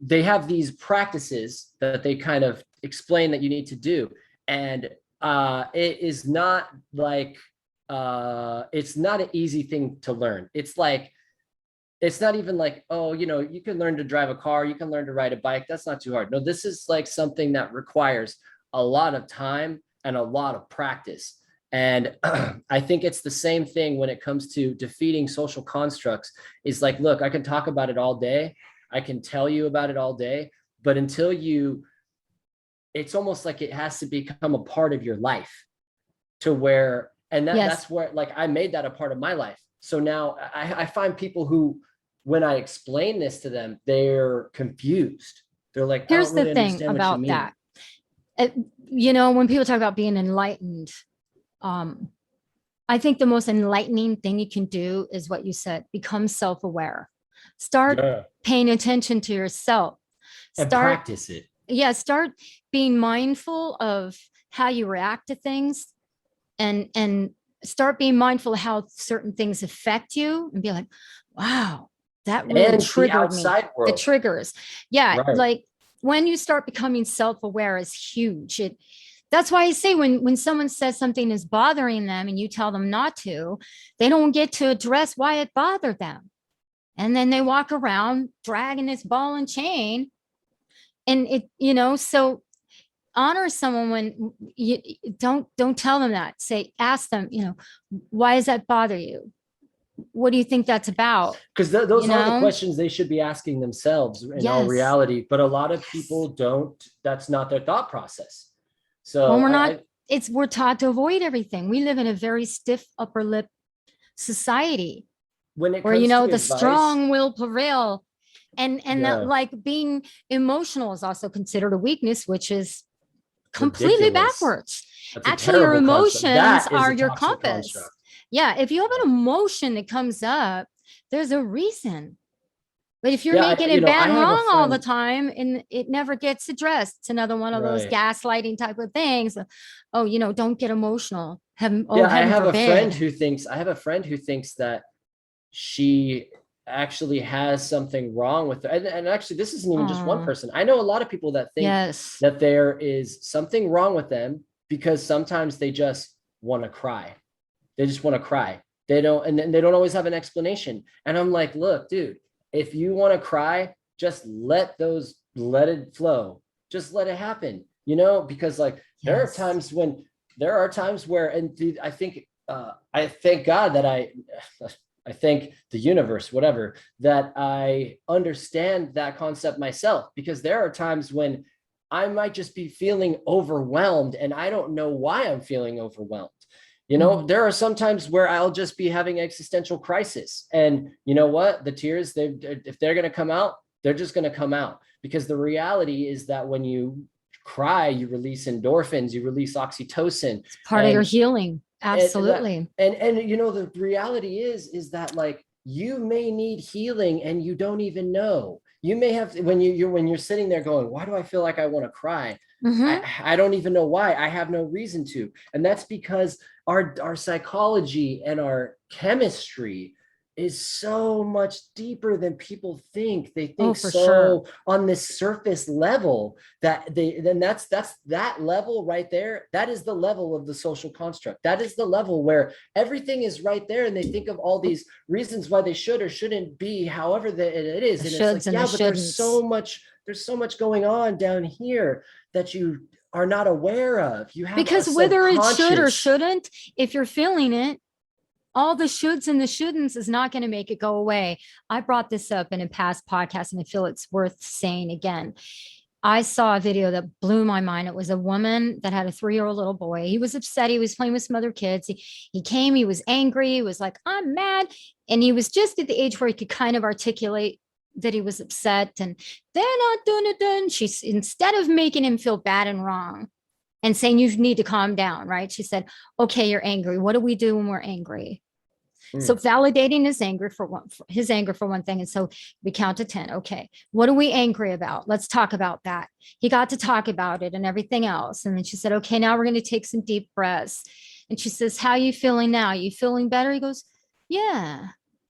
they have these practices that they kind of explain that you need to do. And it is not like, it's not an easy thing to learn. It's not even like, oh, you can learn to drive a car, you can learn to ride a bike. That's not too hard. No, this is like something that requires a lot of time and a lot of practice. And I think it's the same thing when it comes to defeating social constructs. Is like, look, I can talk about it all day. I can tell you about it all day, but until it's almost like it has to become a part of your life, to where, and that's where, like, I made that a part of my life. So now I find people who, when I explain this to them, they're confused. They're like, Here's the thing about that. When people talk about being enlightened, I think the most enlightening thing you can do is what you said: become self-aware. Start paying attention to yourself. And practice it. Yeah, start being mindful of how you react to things, and start being mindful of how certain things affect you, and be like, wow, that really triggered me. The triggers. Yeah, right. Like when you start becoming self-aware is huge. That's why I say when someone says something is bothering them and you tell them not to, they don't get to address why it bothered them. And then they walk around dragging this ball and chain. And so honor someone when you don't tell them that. Ask them, why does that bother you? What do you think that's about? Because those are the questions they should be asking themselves in all reality. But a lot of people don't, that's not their thought process. So we're taught to avoid everything. We live in a very stiff upper lip society where the strong will prevail, and that, like, being emotional is also considered a weakness, which is completely backwards. Actually, your emotions are your compass. Yeah, if you have an emotion that comes up, there's a reason. But if you're making it bad and wrong all the time and it never gets addressed, it's another one of those gaslighting type of things. Oh, don't get emotional. I have a friend who thinks that she actually has something wrong with her. And actually, this isn't even just one person. I know a lot of people that think that there is something wrong with them because sometimes they just want to cry. They just want to cry. They don't always have an explanation. And I'm like, look, dude, if you want to cry, just let it flow. Just let it happen, because like there are times where, and dude, I think, I thank God that I thank the universe, whatever, that I understand that concept myself, because there are times when I might just be feeling overwhelmed and I don't know why I'm feeling overwhelmed. There are some times where I'll just be having existential crisis, and you know what? The tears, if they're going to come out, They're just going to come out, because the reality is that when you cry, you release endorphins, you release oxytocin. It's part of your healing. Absolutely. And you know, the reality is that like you may need healing and you don't even know. You may have, when you're sitting there going, why do I feel like I want to cry? I don't even know why. I have no reason to. And that's because our psychology and our chemistry is so much deeper than people think. They think on this surface level that that's that level right there. That is the level of the social construct. That is the level where everything is right there. And they think of all these reasons why they should or shouldn't be, however it is. And it's like, yeah, but there's so much going on down here that you are not aware of. You have, because whether it should or shouldn't, if you're feeling it, all the shoulds and the shouldn'ts is not going to make it go away. I brought this up in a past podcast, and I feel it's worth saying again. I saw a video that blew my mind. It was a woman that had a 3-year-old little boy. He was upset. He was playing with some other kids. He came, he was angry. He was like, I'm mad. And he was just at the age where he could kind of articulate that he was upset, and they're not doing it done. She's, instead of making him feel bad and wrong and saying, you need to calm down, right? She said, okay, you're angry. What do we do when we're angry? So validating his anger for one thing. And so we count to 10. Okay. What are we angry about? Let's talk about that. He got to talk about it and everything else. And then she said, okay, now we're going to take some deep breaths. And she says, how are you feeling now? Are you feeling better? He goes, yeah.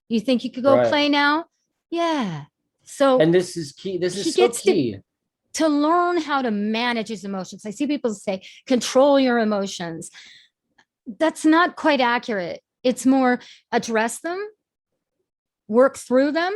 You think you could go play now? Yeah. So, and this is key. This is so key. To learn how to manage his emotions. I see people say, control your emotions. That's not quite accurate. It's more address them, work through them,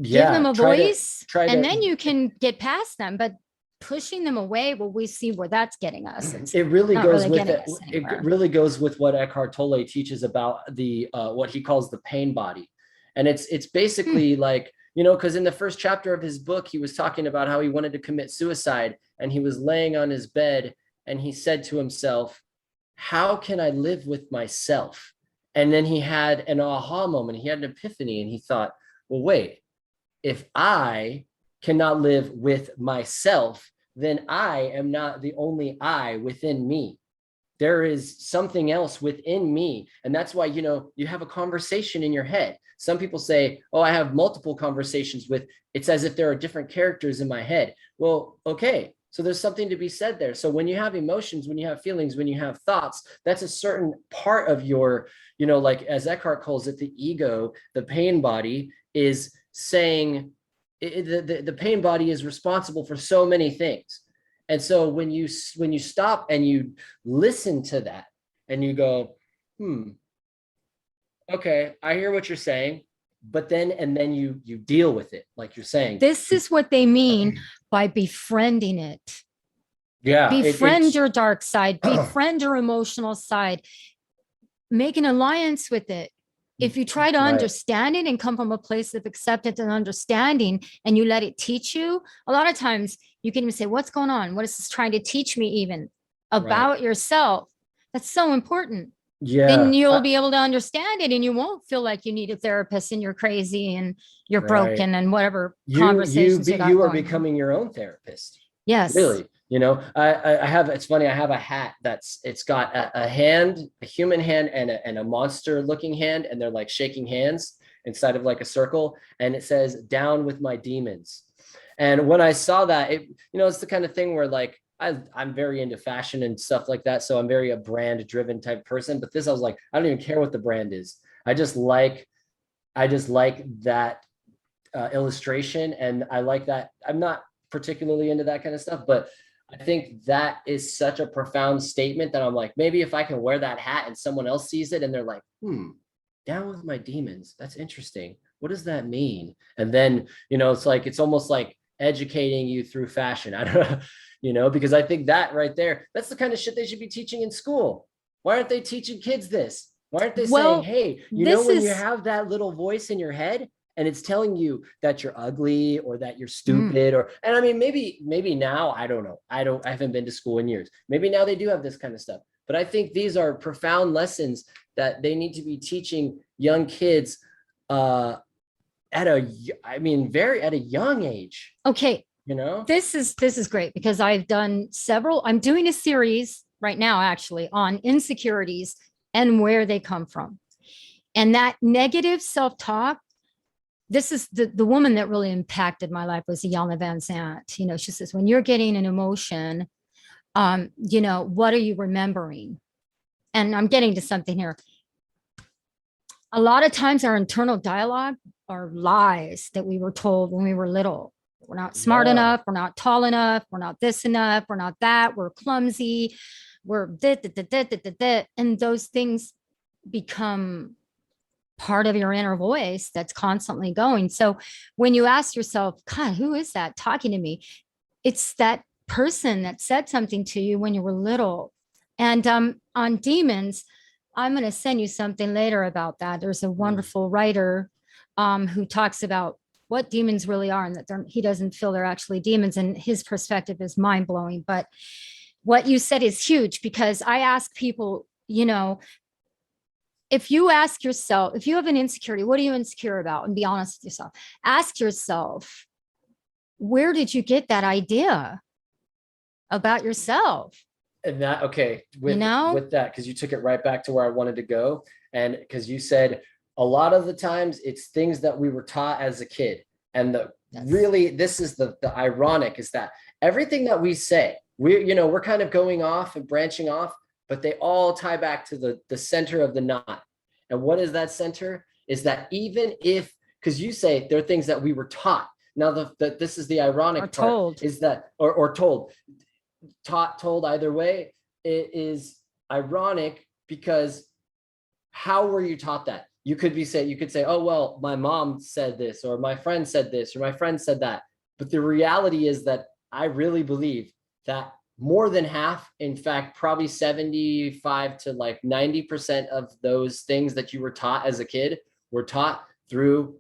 give them a voice, and then you can get past them. But pushing them away, well, we see where that's getting us. It really goes with it. It really goes with what Eckhart Tolle teaches about the what he calls the pain body. And it's basically like, you know, because in the first chapter of his book, he was talking about how he wanted to commit suicide, and he was laying on his bed and he said to himself, how can I live with myself? And then he had an aha moment. He had an epiphany, and he thought, well, wait, if I cannot live with myself, then I am not the only I within me. There is something else within me. And that's why, you know, you have a conversation in your head. Some people say, oh, I have multiple conversations with, it's as if there are different characters in my head. Well, okay. So there's something to be said there. So when you have emotions, when you have feelings, when you have thoughts, that's a certain part of your, you know, like as Eckhart calls it, the ego, the pain body is saying, the pain body is responsible for so many things. And so when you stop and you listen to that and you go, okay, I hear what you're saying, but then you deal with it, like you're saying. This is what they mean by befriending it. Yeah. Befriend your dark side, befriend your emotional side, make an alliance with it. If you try to understand it and come from a place of acceptance and understanding, and you let it teach you, a lot of times you can even say, what's going on? What is this trying to teach me even about yourself? That's so important. Yeah. Then you'll be able to understand it, and you won't feel like you need a therapist and you're crazy and you're broken and whatever conversations you are becoming your own therapist. Yes. Really. You know, I have, it's funny, I have a hat it's got a hand, a human hand and a monster looking hand, and they're like shaking hands inside of like a circle, and it says, down with my demons. And when I saw that, it, you know, it's the kind of thing where like, I'm very into fashion and stuff like that. So I'm very a brand driven type person, but this, I was like, I don't even care what the brand is. I just like that illustration. And I like that. I'm not particularly into that kind of stuff, but I think that is such a profound statement that I'm like, maybe if I can wear that hat and someone else sees it and they're like, down with my demons. That's interesting. What does that mean? And then, you know, it's like, it's almost like educating you through fashion. I don't know, you know, because I think that right there, that's the kind of shit they should be teaching in school. Why aren't they teaching kids this? Why aren't they saying, hey, you know, when you have that little voice in your head and it's telling you that you're ugly or that you're stupid, or, and I mean, maybe now, I don't know. I haven't been to school in years. Maybe now they do have this kind of stuff, but I think these are profound lessons that they need to be teaching young kids very at a young age, Okay. you know? This is great because I've done several. I'm doing a series right now, actually, on insecurities and where they come from. And that negative self-talk, this is the woman that really impacted my life was Iyanla Vanzant. You know, she says, when you're getting an emotion, you know, what are you remembering? And I'm getting to something here. A lot of times our internal dialogue are lies that we were told when we were little. We're not smart enough. We're not tall enough. We're not this enough. We're not that. We're clumsy. We're that. And those things become part of your inner voice that's constantly going. So when you ask yourself, God, who is that talking to me? It's that person that said something to you when you were little. And on demons, I'm going to send you something later about that. There's a wonderful writer who talks about what demons really are and that he doesn't feel they're actually demons. And his perspective is mind blowing. But what you said is huge because I ask people, you know, if you ask yourself, if you have an insecurity, what are you insecure about? And be honest with yourself. Ask yourself, where did you get that idea about yourself? And that, okay, with, You know? with that, because you took it right back to where I wanted to go. And because you said a lot of the times it's things that we were taught as a kid. And really, this is the ironic is that everything that we say, we're kind of going off and branching off, but they all tie back to the center of the knot. And what is that center? Is that even if, because you say there are things that we were taught. Now, this is the ironic part, told. is that, or told, told either way, it is ironic because how were you taught that? You could say, oh, well, my mom said this, or my friend said this, or my friend said that. But the reality is that I really believe that more than half, in fact, probably 75 to like 90% of those things that you were taught as a kid were taught through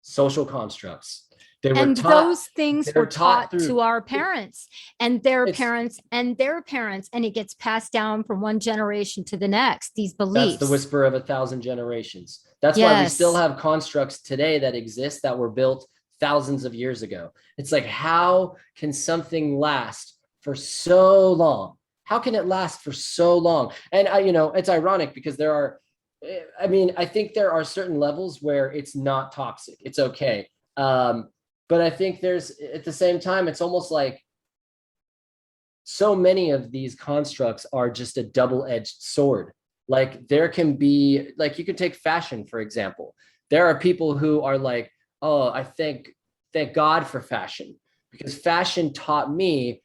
social constructs. Those things were taught to our parents and their parents and their parents, and it gets passed down from one generation to the next, these beliefs. That's the whisper of 1,000 generations. That's why we still have constructs today that exist that were built thousands of years ago. It's like, how can something last for so long? How can it last for so long? And it's ironic because I think there are certain levels where it's not toxic. It's okay. But I think there's, at the same time, it's almost like so many of these constructs are just a double-edged sword. Like there can be, like you can take fashion, for example. There are people who are like, oh, I thank God for fashion, because fashion taught me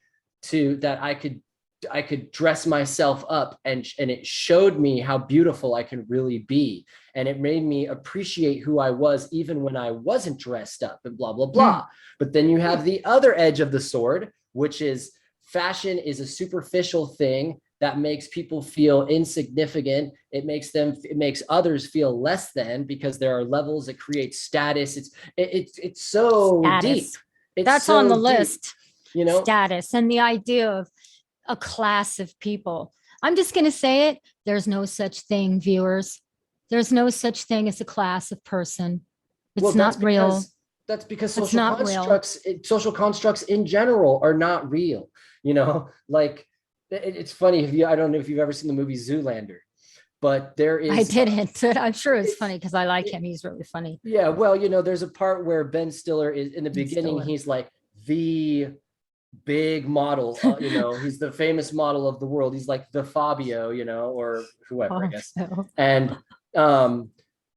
that I could dress myself up and it showed me how beautiful I can really be. And it made me appreciate who I was even when I wasn't dressed up and blah, blah, blah. But then you have the other edge of the sword, which is fashion is a superficial thing that makes people feel insignificant. It makes others feel less than because there are levels. It creates status. It's so deep. That's so on the list, status and the idea of a class of people. I'm just going to say it. There's no such thing, viewers. There's no such thing as a class of person. It's not real. That's because social constructs in general are not real. Like it's funny. I don't know if you've ever seen the movie Zoolander, but there is. I didn't. I'm sure it's funny because I like him. He's really funny. Yeah. Well, there's a part where Ben Stiller is in the beginning. He's like the big model, he's the famous model of the world. He's like the Fabio, or whoever, I guess. So.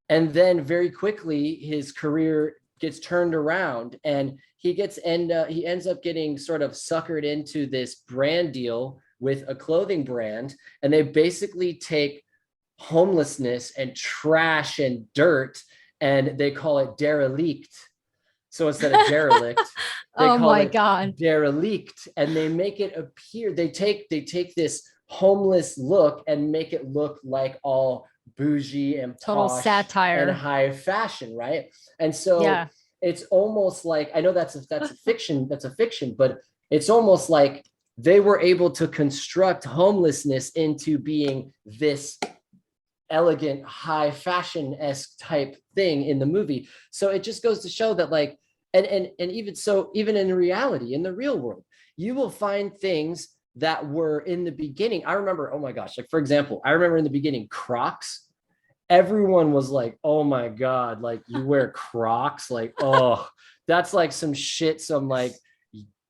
And then very quickly his career gets turned around and he ends up getting sort of suckered into this brand deal with a clothing brand. And they basically take homelessness and trash and dirt and they call it derelict. So instead of derelict, they call it derelict, and they make it appear. They take this homeless look and make it look like all bougie and total posh satire and high fashion, right? And so it's almost like, I know that's a fiction, but it's almost like they were able to construct homelessness into being this elegant, high fashion-esque type thing in the movie. So it just goes to show that like, and even so, even in reality, in the real world, you will find things that were in the beginning. I remember, oh my gosh, like for example, I remember in the beginning, Crocs. Everyone was like, oh my God, like you wear Crocs, like, oh, that's like some shit, some like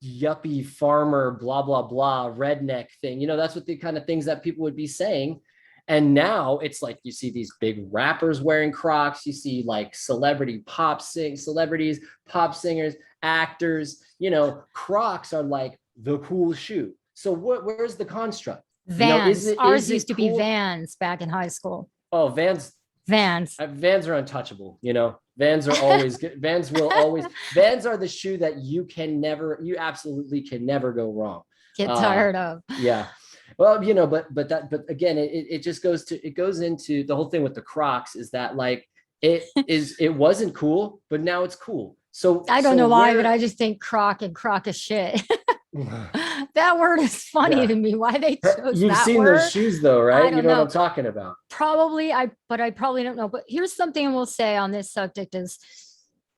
yuppie farmer, blah, blah, blah, redneck thing. You know, that's what the kind of things that people would be saying. And now it's like you see these big rappers wearing Crocs. You see like celebrities, pop singers, actors. You know, Crocs are like the cool shoe. So where's the construct? Vans. You know, Ours used to be Vans back in high school. Oh, Vans. Vans. Vans are untouchable. You know, Vans are always good. Vans will always. Vans are the shoe that you absolutely can never go wrong. Get tired of. Yeah. Well, you know, but again, it just goes into the whole thing with the Crocs is that like it wasn't cool, but now it's cool. So I don't know why, but I just think croc and croc is shit. That word is funny to me. Why they chose You've that seen word. those shoes though, right? You know what I'm talking about. Probably, but I probably don't know. But here's something we'll say on this subject is,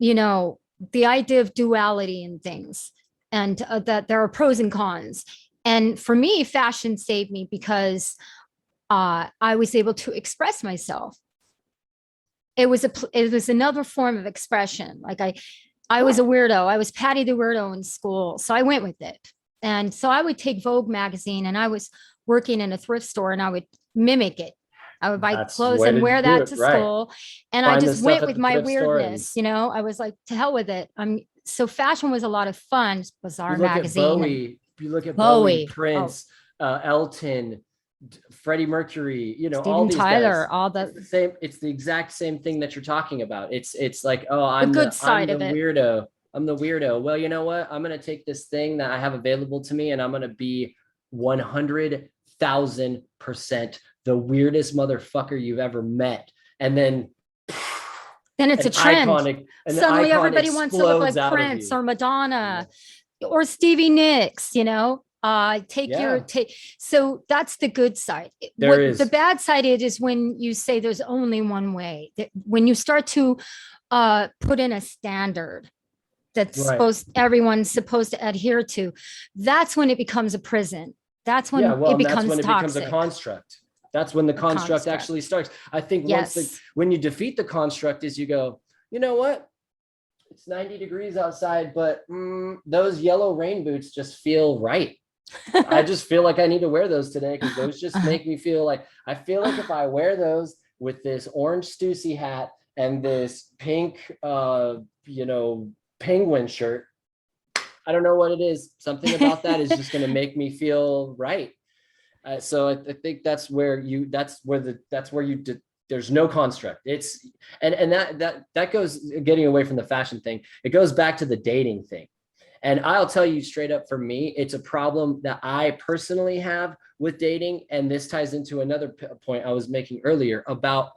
you know, the idea of duality in things, and that there are pros and cons. And for me, fashion saved me because I was able to express myself. It was another form of expression. Like I was a weirdo. I was Patty the weirdo in school, so I went with it. And so I would take Vogue magazine, and I was working in a thrift store, and I would mimic it. I would buy clothes and wear that to school. And I just went with my weirdness, you know. I was like, to hell with it. So fashion was a lot of fun. Bizarre magazine. You look at Bowie, Prince, Elton, Freddie Mercury, you know, all these Tyler, guys. all the same. It's the exact same thing that you're talking about. It's like, oh, I'm the good side of it. Weirdo. I'm the weirdo. Well, you know what? I'm going to take this thing that I have available to me and I'm going to be 100,000% the weirdest motherfucker you've ever met. And then it's a trend. Suddenly everybody wants to look like Prince or Madonna or Stevie Nicks, you know. So that's the good side. The bad side is when you say there's only one way, when you start to put in a standard that's everyone's supposed to adhere to, that's when it becomes a prison. That's when it becomes toxic. A construct. That's when the construct actually starts. I think when you defeat the construct is you go, you know what? It's 90 degrees outside, but those yellow rain boots just feel right. I just feel like I need to wear those today because those just make me feel like, I feel like if I wear those with this orange Stussy hat and this pink, penguin shirt, I don't know what it is. Something about that is just going to make me feel right. So I think there's no construct. And that goes, getting away from the fashion thing, it goes back to the dating thing. And I'll tell you straight up, for me, it's a problem that I personally have with dating. And this ties into another point I was making earlier about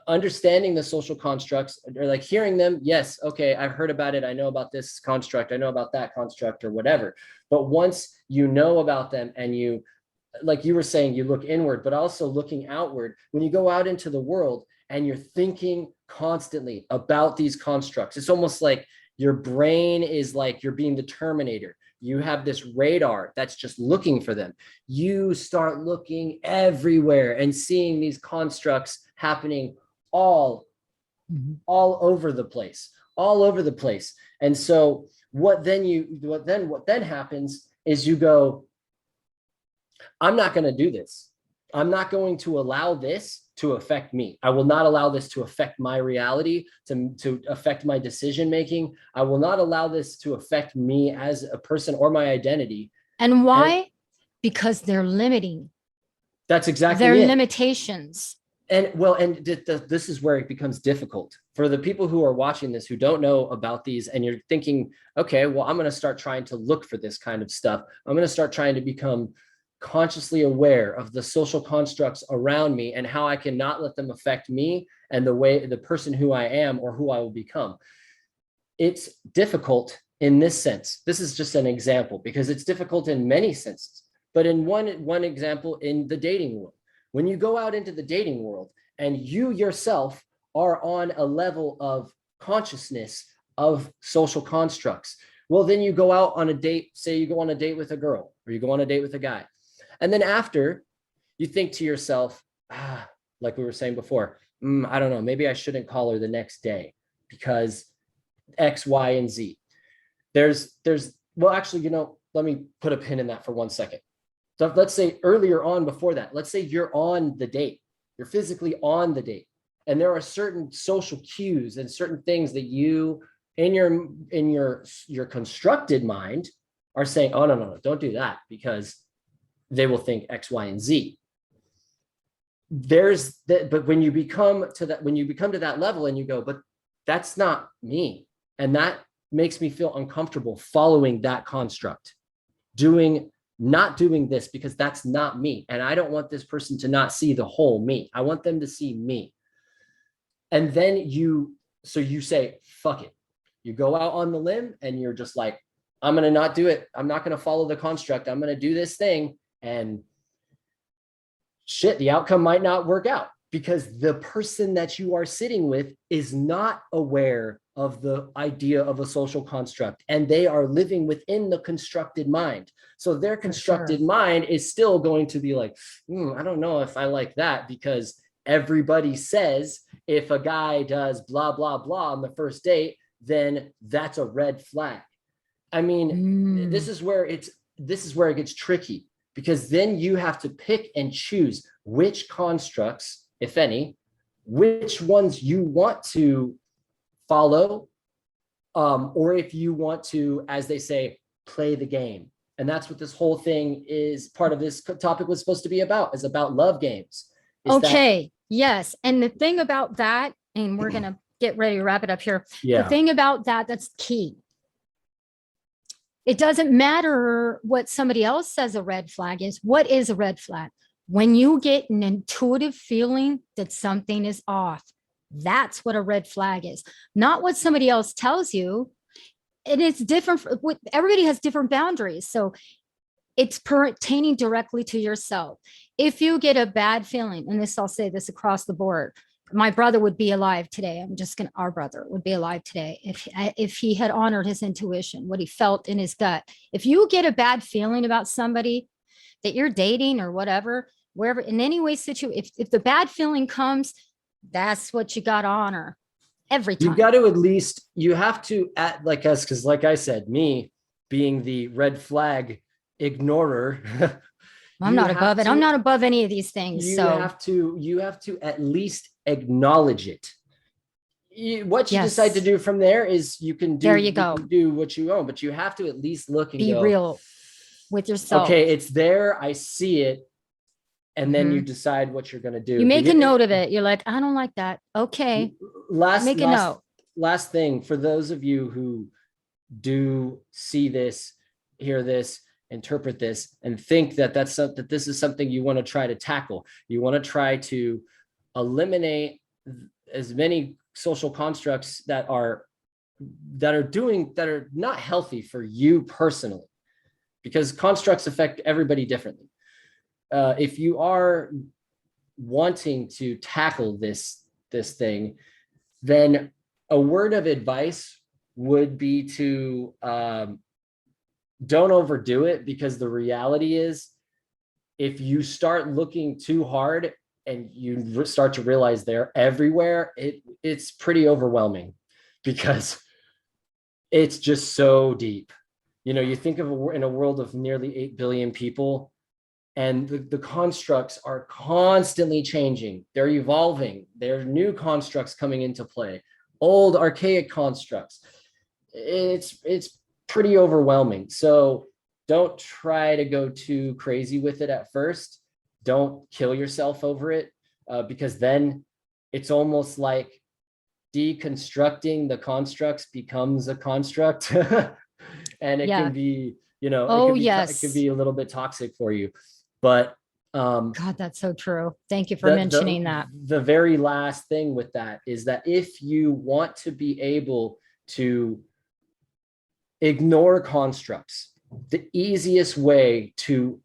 understanding the social constructs, or like hearing them. Yes, okay, I've heard about it. I know about this construct. I know about that construct or whatever. But once you know about them and you, like you were saying, you look inward, but also looking outward, when you go out into the world and you're thinking constantly about these constructs, it's almost like your brain is like you're being the Terminator. You have this radar that's just looking for them. You start looking everywhere and seeing these constructs happening all over the place, And so what then happens is you go, I'm not going to do this. I'm not going to allow this to affect me. I will not allow this to affect my reality, to affect my decision making. I will not allow this to affect me as a person or my identity. And why? Because they're limiting. That's exactly their limitations. And this is where it becomes difficult for the people who are watching this, who don't know about these, and you're thinking, okay, well, I'm going to start trying to look for this kind of stuff. I'm going to start trying to become consciously aware of the social constructs around me and how I can not let them affect me and the person who I am or who I will become. It's difficult in this sense. This is just an example because it's difficult in many senses, but in one example, in the dating world, When you go out into the dating world and you yourself are on a level of consciousness of social constructs, well, then you go out on a date, say you go on a date with a girl or you go on a date with a guy. And then after, you think to yourself, like we were saying before, I don't know, maybe I shouldn't call her the next day because X, Y, and Z. Well, actually, let me put a pin in that for 1 second. So let's say earlier on before that, let's say you're on the date, you're physically on the date, and there are certain social cues and certain things that you in your constructed mind are saying, oh, no, don't do that because they will think X, Y, and Z. There's that, but when you become to that level and you go, but that's not me. And that makes me feel uncomfortable following that construct, not doing this because that's not me. And I don't want this person to not see the whole me. I want them to see me. And then you say, fuck it. You go out on the limb and you're just like, I'm going to not do it. I'm not going to follow the construct. I'm going to do this thing. And shit, the outcome might not work out because the person that you are sitting with is not aware of the idea of a social construct and they are living within the constructed mind. So their constructed mind is still going to be like, I don't know if I like that because everybody says if a guy does blah, blah, blah on the first date, then that's a red flag. I mean, this is where it gets tricky because then you have to pick and choose which constructs, if any, which ones you want to follow, or if you want to, as they say, play the game. And that's what this whole thing is. Part of this topic was supposed to be about, is about love games. Yes. And the thing about that, and we're going to get ready to wrap it up here. Yeah. The thing about that's key. It doesn't matter what somebody else says a red flag is. What is a red flag? When you get an intuitive feeling that something is off, that's what a red flag is. Not what somebody else tells you. And it's different. Everybody has different boundaries. So it's pertaining directly to yourself. If you get a bad feeling, and I'll say this across the board, my brother would be alive today. Our brother would be alive today if he had honored his intuition, what he felt in his gut. If you get a bad feeling about somebody that you're dating or whatever, wherever, in any way, if the bad feeling comes, that's what you got to honor every time. You got to you have to act like us, because like I said, me being the red flag ignorer, I'm not above it. I'm not above any of these things. You have to at least acknowledge it. What you decide to do from there is you can do. There you go. Do what you own, but you have to at least look and be real with yourself. Okay, it's there. I see it. And then you decide what you're going to do. You make a note of it. You're like, I don't like that. Okay. Make a note. Last thing for those of you who do see this, hear this, interpret this, and think that this is something you want to try to tackle. You want to try to eliminate as many social constructs that are not healthy for you personally, because constructs affect everybody differently. If you are wanting to tackle this thing, then a word of advice would be to don't overdo it, because the reality is if you start looking too hard and you start to realize they're everywhere, it's pretty overwhelming because it's just so deep. You think of in a world of nearly 8 billion people, and the constructs are constantly changing. They're evolving. There are new constructs coming into play, old archaic constructs. It's pretty overwhelming. So don't try to go too crazy with it at first. Don't kill yourself over it, because then it's almost like deconstructing the constructs becomes a construct. And it can be, it could be a little bit toxic for you. But God, that's so true. Thank you for mentioning that. The very last thing with that is that if you want to be able to ignore constructs, the easiest way to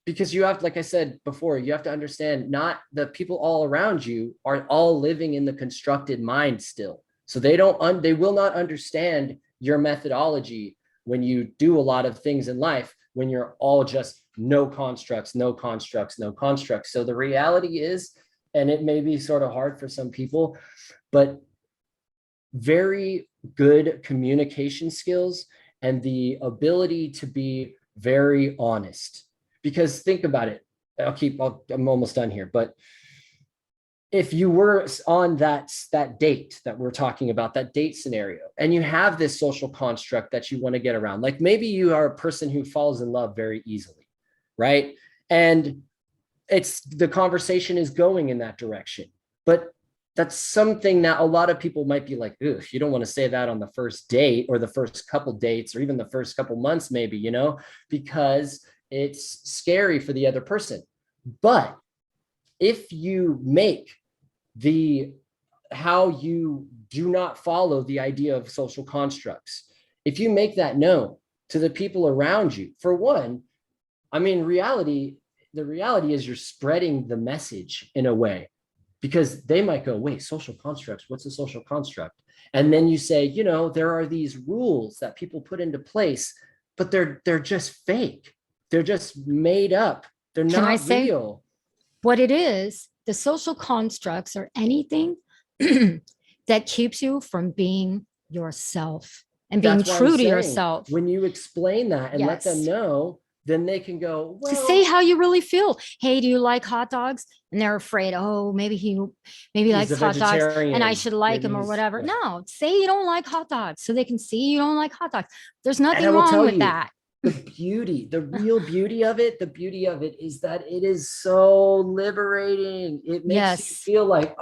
because you have, like I said before, you have to understand not the people all around you are all living in the constructed mind still. So they will not understand your methodology when you do a lot of things in life, when you're all just no constructs, no constructs, no constructs. So the reality is, and it may be sort of hard for some people, but very good communication skills and the ability to be very honest. Because think about it. I'm almost done here, but if you were on that date that we're talking about, that date scenario, and you have this social construct that you want to get around, like maybe you are a person who falls in love very easily, right? And the conversation is going in that direction, but that's something that a lot of people might be like, ugh, you don't want to say that on the first date or the first couple dates or even the first couple months, maybe, because it's scary for the other person. But if you make how you do not follow the idea of social constructs, if you make that known to the people around you, for one, I mean, the reality is you're spreading the message in a way, because they might go, wait, social constructs, what's a social construct? And then you say, there are these rules that people put into place, but they're just fake. They're just made up. They're not real. What it is, the social constructs are anything that keeps you from being yourself and being true to yourself. When you explain that and let them know, then they can go, well, to say how you really feel. Hey, do you like hot dogs? And they're afraid, oh, maybe he likes hot dogs and I should like him or whatever. Yeah. No, say you don't like hot dogs so they can see you don't like hot dogs. There's nothing wrong with that. The real beauty of it is that it is so liberating. It makes you feel like,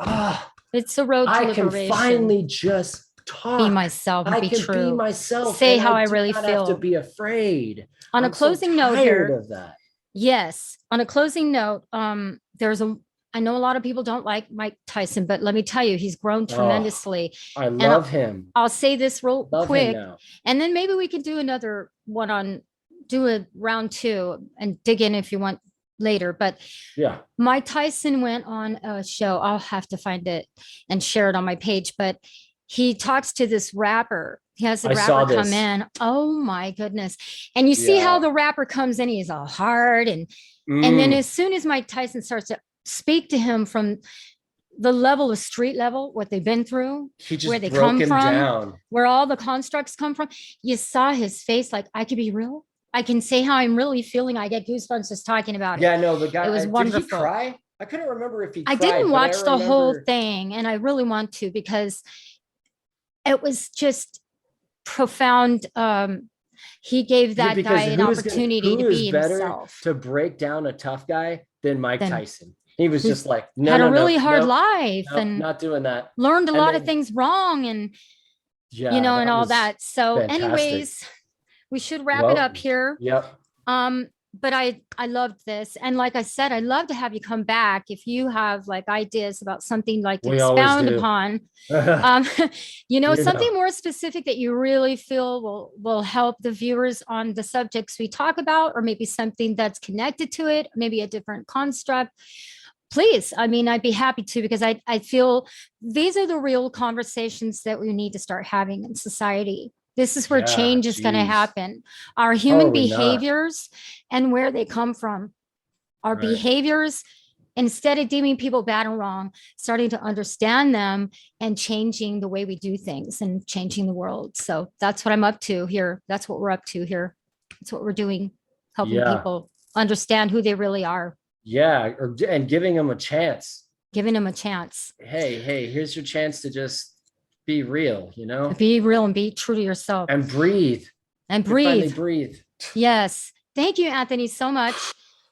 it's a road to liberation. I can finally just talk. Be myself. I be can true. Be myself. Say how I really feel. Have to be afraid. On a closing note here. Of that. Yes. On a closing note, I know a lot of people don't like Mike Tyson, but let me tell you, he's grown tremendously. I love him. I'll say this real quick, and then maybe we can do another one do a round 2 and dig in if you want later. But yeah, Mike Tyson went on a show. I'll have to find it and share it on my page, but he talks to this rapper. He has a rapper come in. Oh my goodness. And you see how the rapper comes in, he's all hard. And then as soon as Mike Tyson starts to speak to him from the level of street level, what they've been through, where they come from, where all the constructs come from, you saw his face like, I could be real. I can say how I'm really feeling. I get goosebumps just talking about it. Yeah, no, the guy, it was wonderful. Did he cry? I couldn't remember if he cried. I didn't watch the whole thing, and I really want to, because it was just profound. He gave that guy an opportunity to be himself. To break down a tough guy than Mike Tyson. He was just like, had a really hard life and not doing that. Learned a lot of things wrong and and all that. So anyways, we should wrap it up here. Yep. But I loved this. And like I said, I'd love to have you come back if you have like ideas about something like to expound upon, something more specific that you really feel will help the viewers on the subjects we talk about, or maybe something that's connected to it, maybe a different construct. Please. I mean, I'd be happy to, because I feel these are the real conversations that we need to start having in society. This is where change is going to happen. Our human behaviors and where they come from. Our behaviors, instead of deeming people bad and wrong, starting to understand them and changing the way we do things and changing the world. So that's what I'm up to here. That's what we're up to here. That's what we're doing, helping people understand who they really are. Yeah, and giving them a chance. Giving them a chance. Hey, here's your chance to just be real, be real and be true to yourself and breathe breathe. Yes. Thank you, Anthony, so much.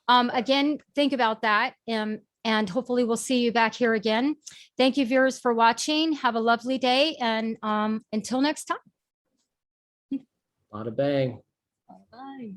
Again, think about that. And hopefully we'll see you back here again. Thank you, viewers, for watching. Have a lovely day. And until next time. Bada bang. Bye.